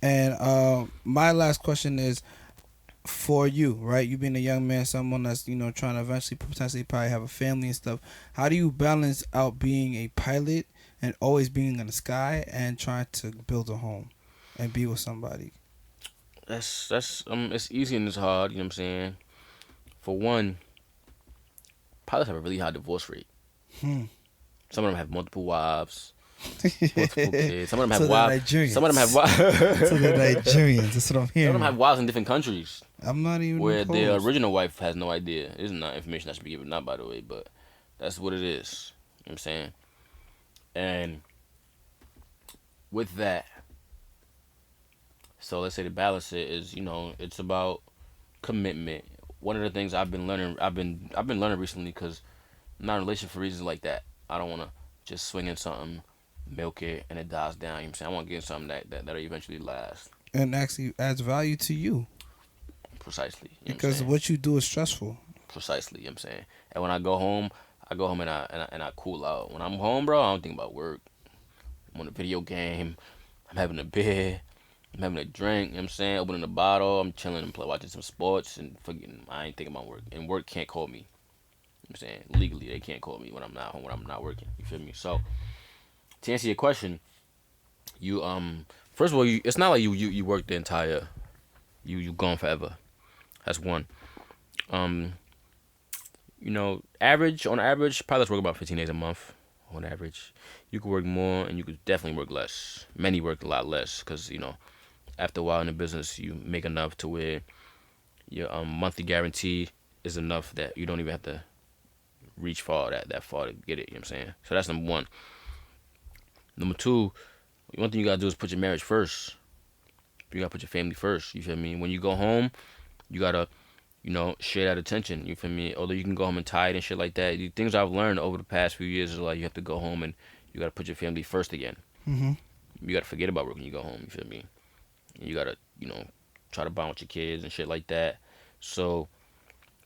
and my last question is for you, right? You being a young man, someone that's trying to eventually potentially probably have a family and stuff. How do you balance out being a pilot and always being in the sky and trying to build a home and be with somebody? That's it's easy and it's hard. You know what I'm saying? For one, pilots have a really high divorce rate. Some of them have multiple wives, multiple kids. Some of them have So they're wives. Nigerians. Some of them have wives. So they're Nigerians. That's what I'm Some hearing. of them have wives in different countries I'm not even where the opposed. original wife has no idea. This is not information that should be given out, by the way, but that's what it is. You know what I'm saying? And with that, so let's say the balance it is, it's about commitment. One of the things I've been learning recently, because I'm not in a relationship for reasons like that. I don't want to just swing in something, milk it, and it dies down. You know what I'm saying? I want to get in something that'll eventually last. And actually adds value to you. Precisely. You know Because what you do is stressful. Precisely. You know what I'm saying? And when I go home and I cool out. When I'm home, bro, I don't think about work. I'm on a video game. I'm having a beer. I'm having a drink. You know what I'm saying? Opening a bottle. I'm chilling and watching some sports and forgetting. I ain't thinking about work. And work can't call me. You know what I'm saying? Legally, they can't call me when I'm not home, when I'm not working. You feel me? So, to answer your question, you first of all, it's not like you work the entire you gone forever. That's one. On average, pilots work about 15 days a month. On average, you could work more and you could definitely work less. Many work a lot less because after a while in the business, you make enough to where your monthly guarantee is enough that you don't even have to reach far that far to get it. You know what I'm saying? So that's number one. Number two, one thing you gotta do is put your marriage first. You gotta put your family first. You feel me? When you go home, you gotta share that attention. You feel me? Although you can go home and tired and shit like that. The things I've learned over the past few years is like you have to go home and you gotta put your family first again. Mhm. You gotta forget about work when you go home. You feel me? You gotta try to bond with your kids and shit like that. So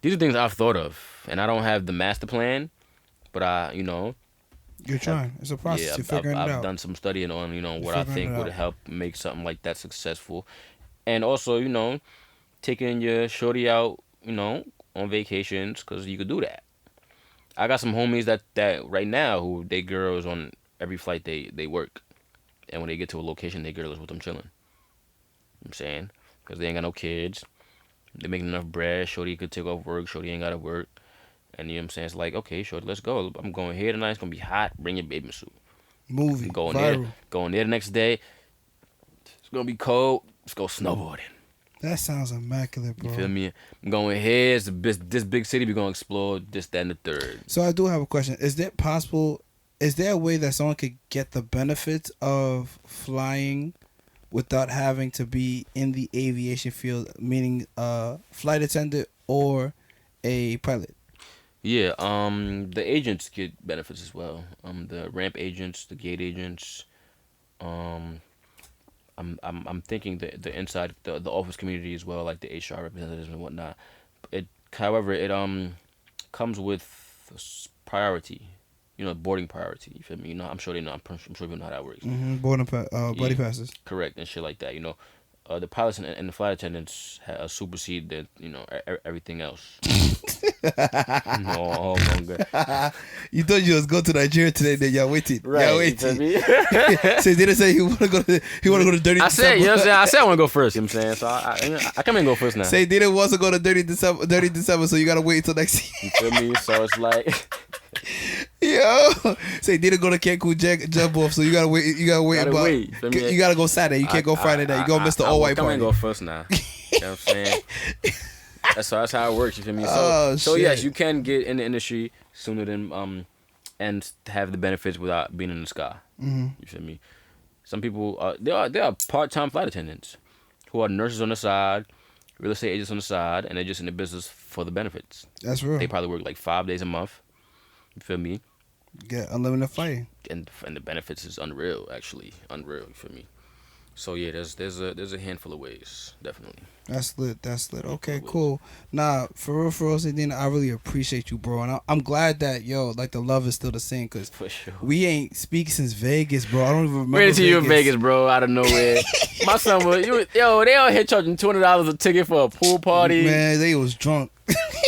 these are things I've thought of, and I don't have the master plan, but You're trying. It's a process. yeah, You're figuring I've it out. done some studying on what I Figuring think it would out. help make something like that successful, and also taking your shorty out on vacations because you could do that. I got some homies that right now who they girls on every flight they work, and when they get to a location, they girls with them chilling. You know what I'm saying, because they ain't got no kids, they making enough bread. Shorty could take off work. Shorty ain't gotta work. And you know what I'm saying? It's like, okay, shorty, let's go. I'm going here tonight. It's gonna be hot. Bring your bathing suit. Movie. I'm going Viral. there. Going there the next day. It's gonna be cold. Let's go snowboarding. That sounds immaculate, bro. You feel me? I'm going here. It's this big city. We're gonna explore this, that, and the third. So I do have a question. Is there a way that someone could get the benefits of flying without having to be in the aviation field, meaning a flight attendant or a pilot? Yeah. The agents get benefits as well. The ramp agents, the gate agents. I'm thinking the inside the office community as well, like the HR representatives and whatnot. However, it comes with priority, boarding priority. You feel me? I'm sure they know. I'm sure you know how that works. Mm-hmm. Buddy passes. Correct and shit like that. The pilots and the flight attendants supersede everything else. No, my God. You thought you was going to Nigeria today, then y'all waited. Right. Y'all waited. So didn't say he wanna go to Dirty I December. said, you know what I'm saying? I said I want to go first. You know what I'm saying? So I come in and go first now. Say didn't want to go to Dirty December, so you gotta wait until next year. You feel me? So it's like. Yo, say didn't go to Cancun jump off, so you gotta wait. You gotta wait. You gotta go Saturday. You can't go Friday night. You go miss the all white party. I'm gonna go first now. You know what I'm saying? That's how it works. You feel me? So shit. yes, you can get in the industry sooner than and have the benefits without being in the sky. Mm-hmm. You feel me? Some people there are part-time flight attendants who are nurses on the side, real estate agents on the side, and they're just in the business for the benefits. That's real. They probably work like 5 days a month. You feel me? Get unlimited flight. And the benefits is unreal, actually. Unreal, you feel me? So yeah, there's a handful of ways, definitely. That's lit. Okay, cool. Nah, for real, Seydina, I really appreciate you, bro. And I'm glad that, like, the love is still the same, because For sure. we ain't speak since Vegas, bro. I don't even remember. Wait till you in Vegas, bro, out of nowhere. My son they out here charging $200 a ticket for a pool party. Man, they was drunk.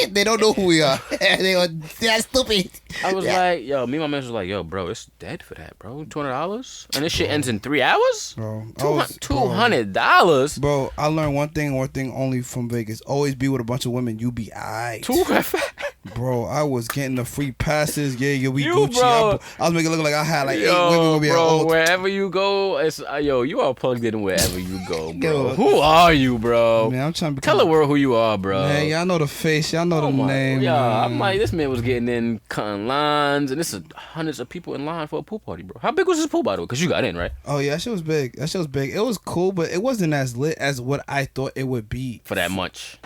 They don't know who we are. They're stupid. I was like, me and my man was like, bro, it's dead for that, bro. $200? And this shit ends in 3 hours? Bro, $200? Bro, I learned one thing only from Vegas. Always be with a bunch of women. You be aight. Bro, I was getting the free passes. Yeah, we Gucci. Bro. I was making it look like I had like 8 women with me. Bro, wherever you go, it's you are plugged in wherever you go, bro. Who are you, bro? Man, I'm trying to tell the world who you are, bro. Man, y'all know the face. Y'all know the name. Yeah, man. I'm like, this man was getting in cutting lines, and this is hundreds of people in line for a pool party, bro. How big was this pool, by the way? Because you got in, right? Oh, yeah, that shit was big. It was cool, but it wasn't as lit as what I thought it would be. For that much.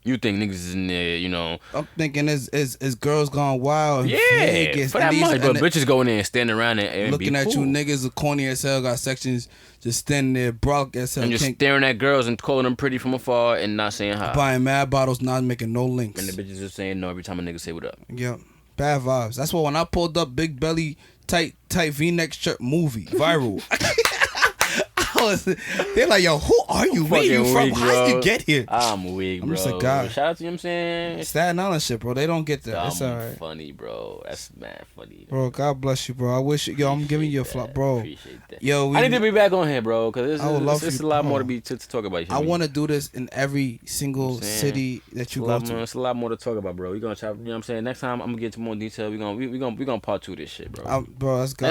You think niggas is in there, I'm thinking is girls gone wild. Yeah, Vegas, for that much. But bitches going in and standing around and looking at cool. you niggas are corny as hell. Got sections just standing there, broke as hell. And just staring at girls and calling them pretty from afar and not saying hi. Buying mad bottles, not making no links. And the bitches just saying no every time a nigga say what up. Yep. Bad vibes. That's why when I pulled up big belly, tight V-neck shirt movie, viral. They're like, yo, who are you? Where you from? How did you get here? I'm weak, bro. I'm just a guy. Shout out to you, know what I'm saying? Staten Island shit, bro. They don't get that. It's alright. Funny, bro. That's mad funny. Bro, God bless you, bro. I wish, I'm giving you a flop, bro. Appreciate that. Yo, I need to be back on here, bro, because there's a lot bro. more to talk about. I want to do this in every single city that you go to. It's a lot more to talk about, bro. We're gonna try. You know what I'm saying? Next time I'm gonna get to more detail. We're gonna part 2 this shit, bro. Bro, that's God.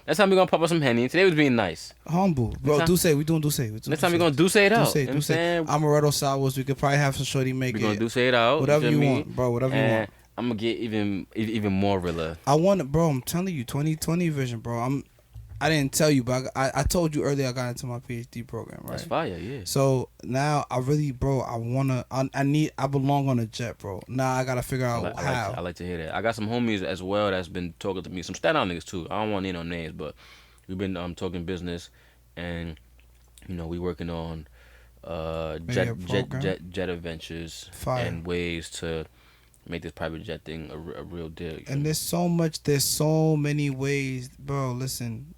Next time we're gonna pop up some Henny. Today was being nice. Humble, bro. We doing do say. Next time we're gonna do say it out. Do say. Amaretto sours. We could probably have some shorty make it. We're gonna do say it out. Whatever you want, bro. Whatever you want. I'm gonna get even more realer. I want it, bro. I'm telling you, 2020 vision, bro. I didn't tell you, but I told you earlier I got into my PhD program, right? That's fire, yeah. So now I really, bro, I belong on a jet, bro. Now I gotta figure out how. I like to hear that. I got some homies as well that's been talking to me. Some Staten Island niggas too. I don't want to name no names, but we've been talking business, and we working on jet adventures Fire. and ways to make this private jet thing a real deal. And there's so many ways, bro. Listen,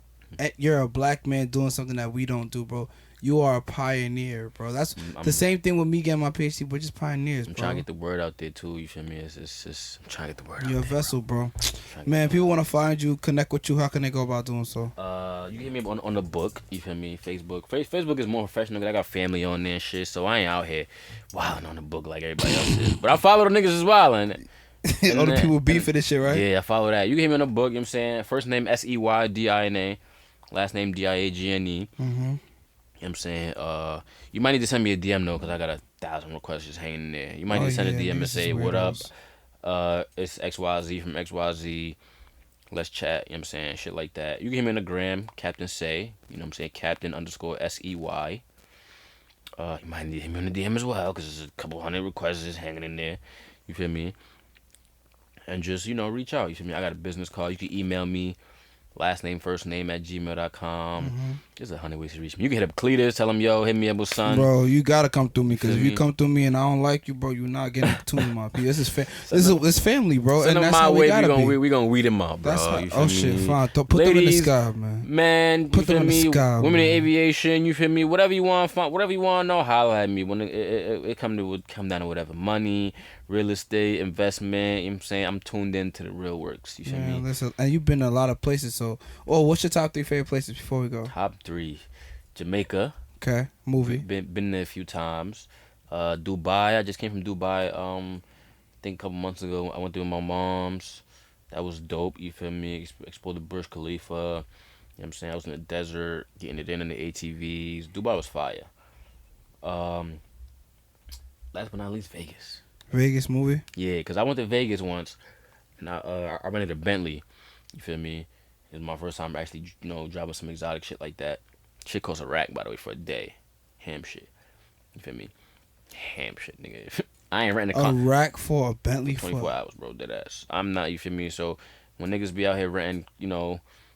you're a black man doing something that we don't do, bro. You are a pioneer, bro. That's the same thing with me getting my PhD. We're just pioneers, I'm bro. trying to get the word out there too. You feel me? It's just I'm trying to get the word out there. You're a vessel, bro. Man, people want to find you, connect with you. How can they go about doing so? You can hit me up on the book. You feel me? Facebook. Facebook is more professional. 'Cause I got family on there and shit, so I ain't out here wilding on the book like everybody else is. But I follow the niggas as well, and all the people beef for this shit, right? Yeah, I follow that. You can hit me on the book. You know what I'm saying? First name Seydina, last name Diagne. Mm-hmm. You know what I'm saying? You might need to send me a DM though, because I got 1,000 requests just hanging there. You might need to send a DM and say, what up? It's XYZ from XYZ. Let's chat. You know what I'm saying? Shit like that. You can hit me on the gram, Captain Say. You know what I'm saying? Captain _SEY. You might need to hit me on the DM as well, because there's a couple hundred requests just hanging in there. You feel me? And just, reach out. You feel me? I got a business card. You can email me. Last name, first name @gmail.com. Mm-hmm. There's 100 ways to reach me. You can hit up Cletus, tell him, yo, hit me up with son. Bro, you gotta come through me, because if you come through me and I don't like you, bro, you're not getting to me, my P. This is family, bro. Send and them that's my how way. we gonna weed them up, bro. Shit, me? fine. Put them in the sky, man. Man, Put them in the sky, women man. in aviation, you feel me? Whatever you want, whatever you want to know, holler at me. When it come down to whatever, money, real estate, investment. You know what I'm saying? I'm tuned into the real works. You feel me? Listen, and you've been to a lot of places. So, what's your top 3 favorite places before we go? Top 3, Jamaica. Okay, movie. Been there a few times. Dubai. I just came from Dubai. I think a couple months ago. I went there with my mom's. That was dope. You feel me? Explored the Burj Khalifa. You know what I'm saying? I was in the desert, getting it in the ATVs. Dubai was fire. Last but not least, Vegas. Vegas movie? Yeah, because I went to Vegas once, and I rented a Bentley. You feel me? It was my first time actually, driving some exotic shit like that. Shit cost a rack, by the way, for a day. Ham shit. You feel me? Ham shit, nigga. I ain't renting a rack for a Bentley 24 hours, bro. Dead ass. I'm not, you feel me? So when niggas be out here renting,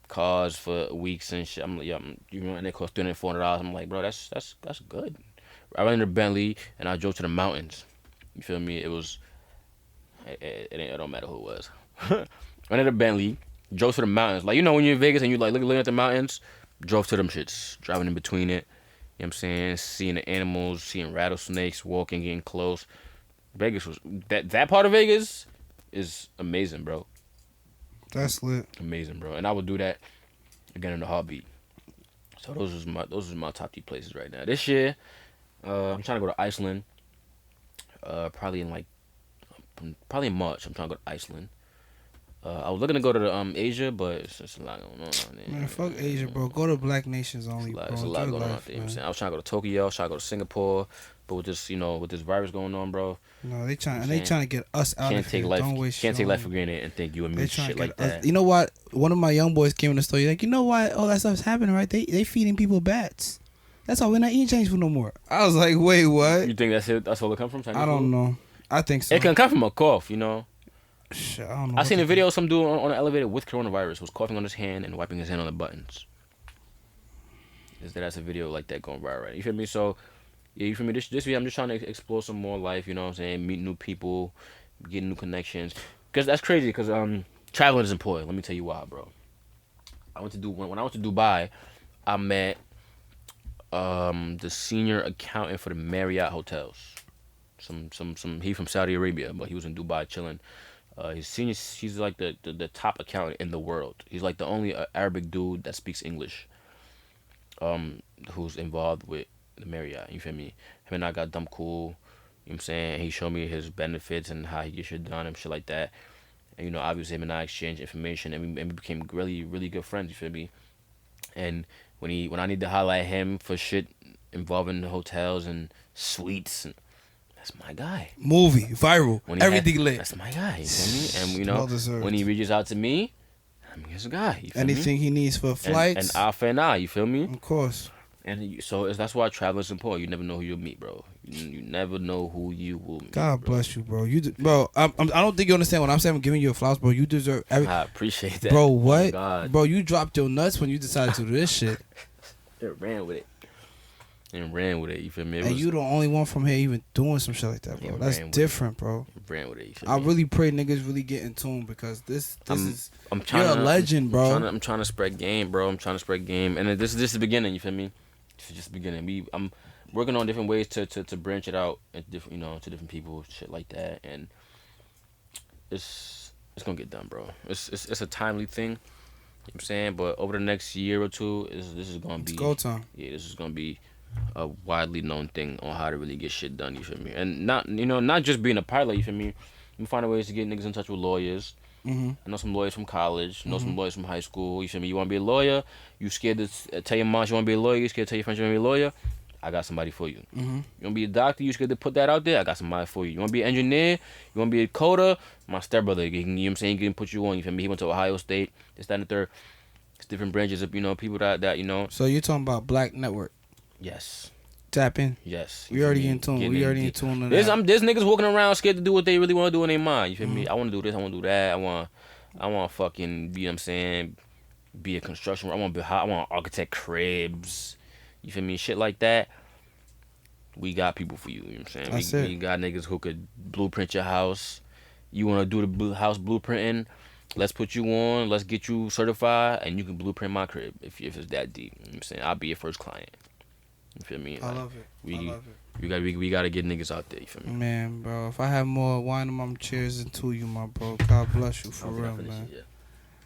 cars for weeks and shit, I'm like, yeah, and they cost $300, $400. I'm like, bro, that's good. I rented a Bentley and I drove to the mountains. You feel me? It was, it don't matter who it was. Rented a Bentley, drove to the mountains. Like, when you're in Vegas and you like looking at the mountains, drove to them shits, driving in between it. You know what I'm saying? Seeing the animals, seeing rattlesnakes, walking, getting close. Vegas was, that part of Vegas is amazing, bro. That's lit. Amazing, bro. And I would do that again in a heartbeat. So those are my top 3 places right now. This year, I'm trying to go to Iceland. Probably in March. I'm trying to go to Iceland. I was looking to go to Asia, but it's just a lot going on out there. Man, fuck Asia, bro. Go to black nations only, bro. There's a lot going on out there. You know what I'm saying? I was trying to go to Tokyo. I was trying to go to Singapore, but with this, with this virus going on, bro. No, they trying to get us out of here. Can't take life for granted and think you and me shit like that. You know what? One of my young boys came in the store. He's like, you know why all that stuff's happening, right? They feeding people bats. That's why we're not eating Chinese food no more. I was like, wait, what? You think that's it? That's all it come from? Chinese I don't know. I think so. It can come from a cough, Shit, I don't know. I seen a video of some dude on an elevator with coronavirus was coughing on his hand and wiping his hand on the buttons. That's a video like that going viral, right? You feel me? So, yeah, you feel me? This video, I'm just trying to explore some more life, you know what I'm saying? Meet new people, get new connections. Because that's crazy, because traveling is important. Let me tell you why, bro. When I went to Dubai, I met the senior accountant for the Marriott hotels. He from Saudi Arabia, but he was in Dubai chilling. He's like the top accountant in the world. He's like the only Arabic dude that speaks English. Who's involved with the Marriott? You feel me? Him and I got dumb cool. You know what I'm saying? He showed me his benefits and how he gets shit done and shit like that. And obviously him and I exchanged information and we became really, really good friends. You feel me? And when I need to highlight him for shit involving hotels and suites, and that's my guy. Movie, viral, everything lit. That's my guy. You feel me? And when he reaches out to me, I mean, he's a guy. You feel Anything me? he needs for flights. And eye for an eye. You feel me? Of course. And so that's why travel is important. You never know who you'll meet, bro. You never know who you will meet. God bro. bless you, bro. Bro, I don't think you understand what I'm saying. I'm giving you flowers, bro. You deserve every. I appreciate that. Bro, Oh what? my God. Bro, you dropped your nuts when you decided to do this shit. It ran with it. And ran with it. You feel me? And you the only one from here even doing some shit like that, bro. That's different, bro. Ran with it. You feel I me? really pray niggas really get in tune because this is. I'm trying you're a legend, bro. I'm trying to spread game, bro. I'm trying to spread game, and this is the beginning. You feel me? This is just the beginning. I'm working on different ways to branch it out and different, to different people, shit like that, and it's gonna get done, bro. It's a timely thing. You know what I'm saying, but over the next year or two, this is gonna be go time. Yeah, this is gonna be a widely known thing on how to really get shit done. You feel me? And not just being a pilot. You feel me? You find ways to get niggas in touch with lawyers. Mm-hmm. I know some lawyers from college. I know some lawyers from high school. You feel me? You want to be a lawyer? You scared to tell your mom you want to be a lawyer? You scared to tell your friends you want to be a lawyer? I got somebody for you. Mm-hmm. You want to be a doctor? You scared to put that out there? I got somebody for you. You want to be an engineer? You want to be a coder? My stepbrother, you know what I'm saying? He can put you on. You feel me? He went to Ohio State. This, that, and the third. It's different branches of, people that. So you're talking about Black Network? Yes. Tap in. Yes. We already in tune. We already in tune to There's that. there's niggas walking around scared to do what they really want to do in their mind. You feel me? I want to do this. I want to do that. I want to fucking be, be a construction. I want to architect cribs. You feel me? Shit like that. We got people for you. You know what I'm saying? We got niggas who could blueprint your house. You want to do the house blueprinting? Let's put you on. Let's get you certified, and you can blueprint my crib if it's that deep. You know what I'm saying? I'll be your first client. You feel me? I love it. I love it. We gotta get niggas out there. You feel me? Man, bro, if I have more wine in my chairs than two, you, my bro. God bless you for real, man.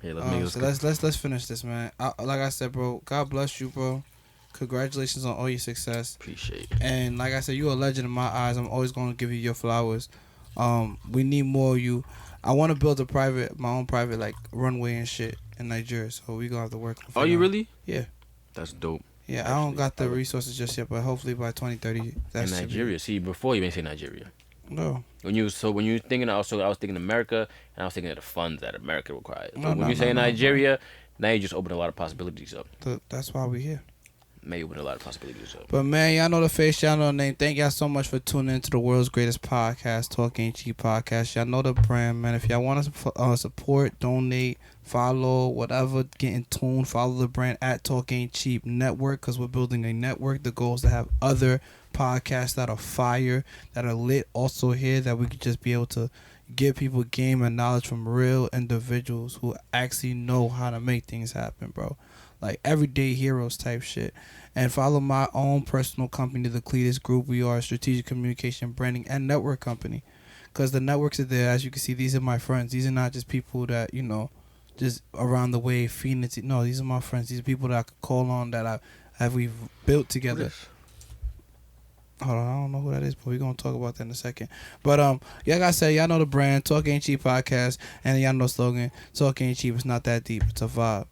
Hey, let's finish this, man. Like I said, bro, God bless you, bro. Congratulations on all your success. Appreciate it. And like I said, you're a legend in my eyes. I'm always gonna give you your flowers. We need more of you. I want to build my own private like runway and shit in Nigeria. So we gonna have to work. Oh, you really? Yeah. That's dope. Yeah, I don't got the resources just yet, but hopefully by 2030. That's in Nigeria. See, before you didn't say Nigeria. No. When you were thinking, I was thinking America, and I was thinking of the funds that America requires. No, when you say Nigeria, now you just open a lot of possibilities up. That's why we here. May open a lot of possibilities up. But man, y'all know the face, y'all know the name. Thank y'all so much for tuning into the world's greatest podcast, Talk Ain't Cheap Podcast. Y'all know the brand, man. If y'all want to support, donate, follow, whatever, get in tune, follow the brand at Talk Ain't Cheap Network, because we're building a network. The goal is to have other podcasts that are fire, that are lit also here, that we could just be able to give people game and knowledge from real individuals who actually know how to make things happen, bro. Like everyday heroes type shit. And follow my own personal company, the Cletus Group. We are a strategic communication, branding, and network company. Because the networks are there. As you can see, these are my friends. These are not just people that, just around the way, Phoenix. No, these are my friends. These are people that I could call on that we've built together. Hold on, I don't know who that is, but we're going to talk about that in a second. But, like I said, y'all know the brand, Talk Ain't Cheap Podcast. And y'all know the slogan, Talk Ain't Cheap, it's not that deep, it's a vibe.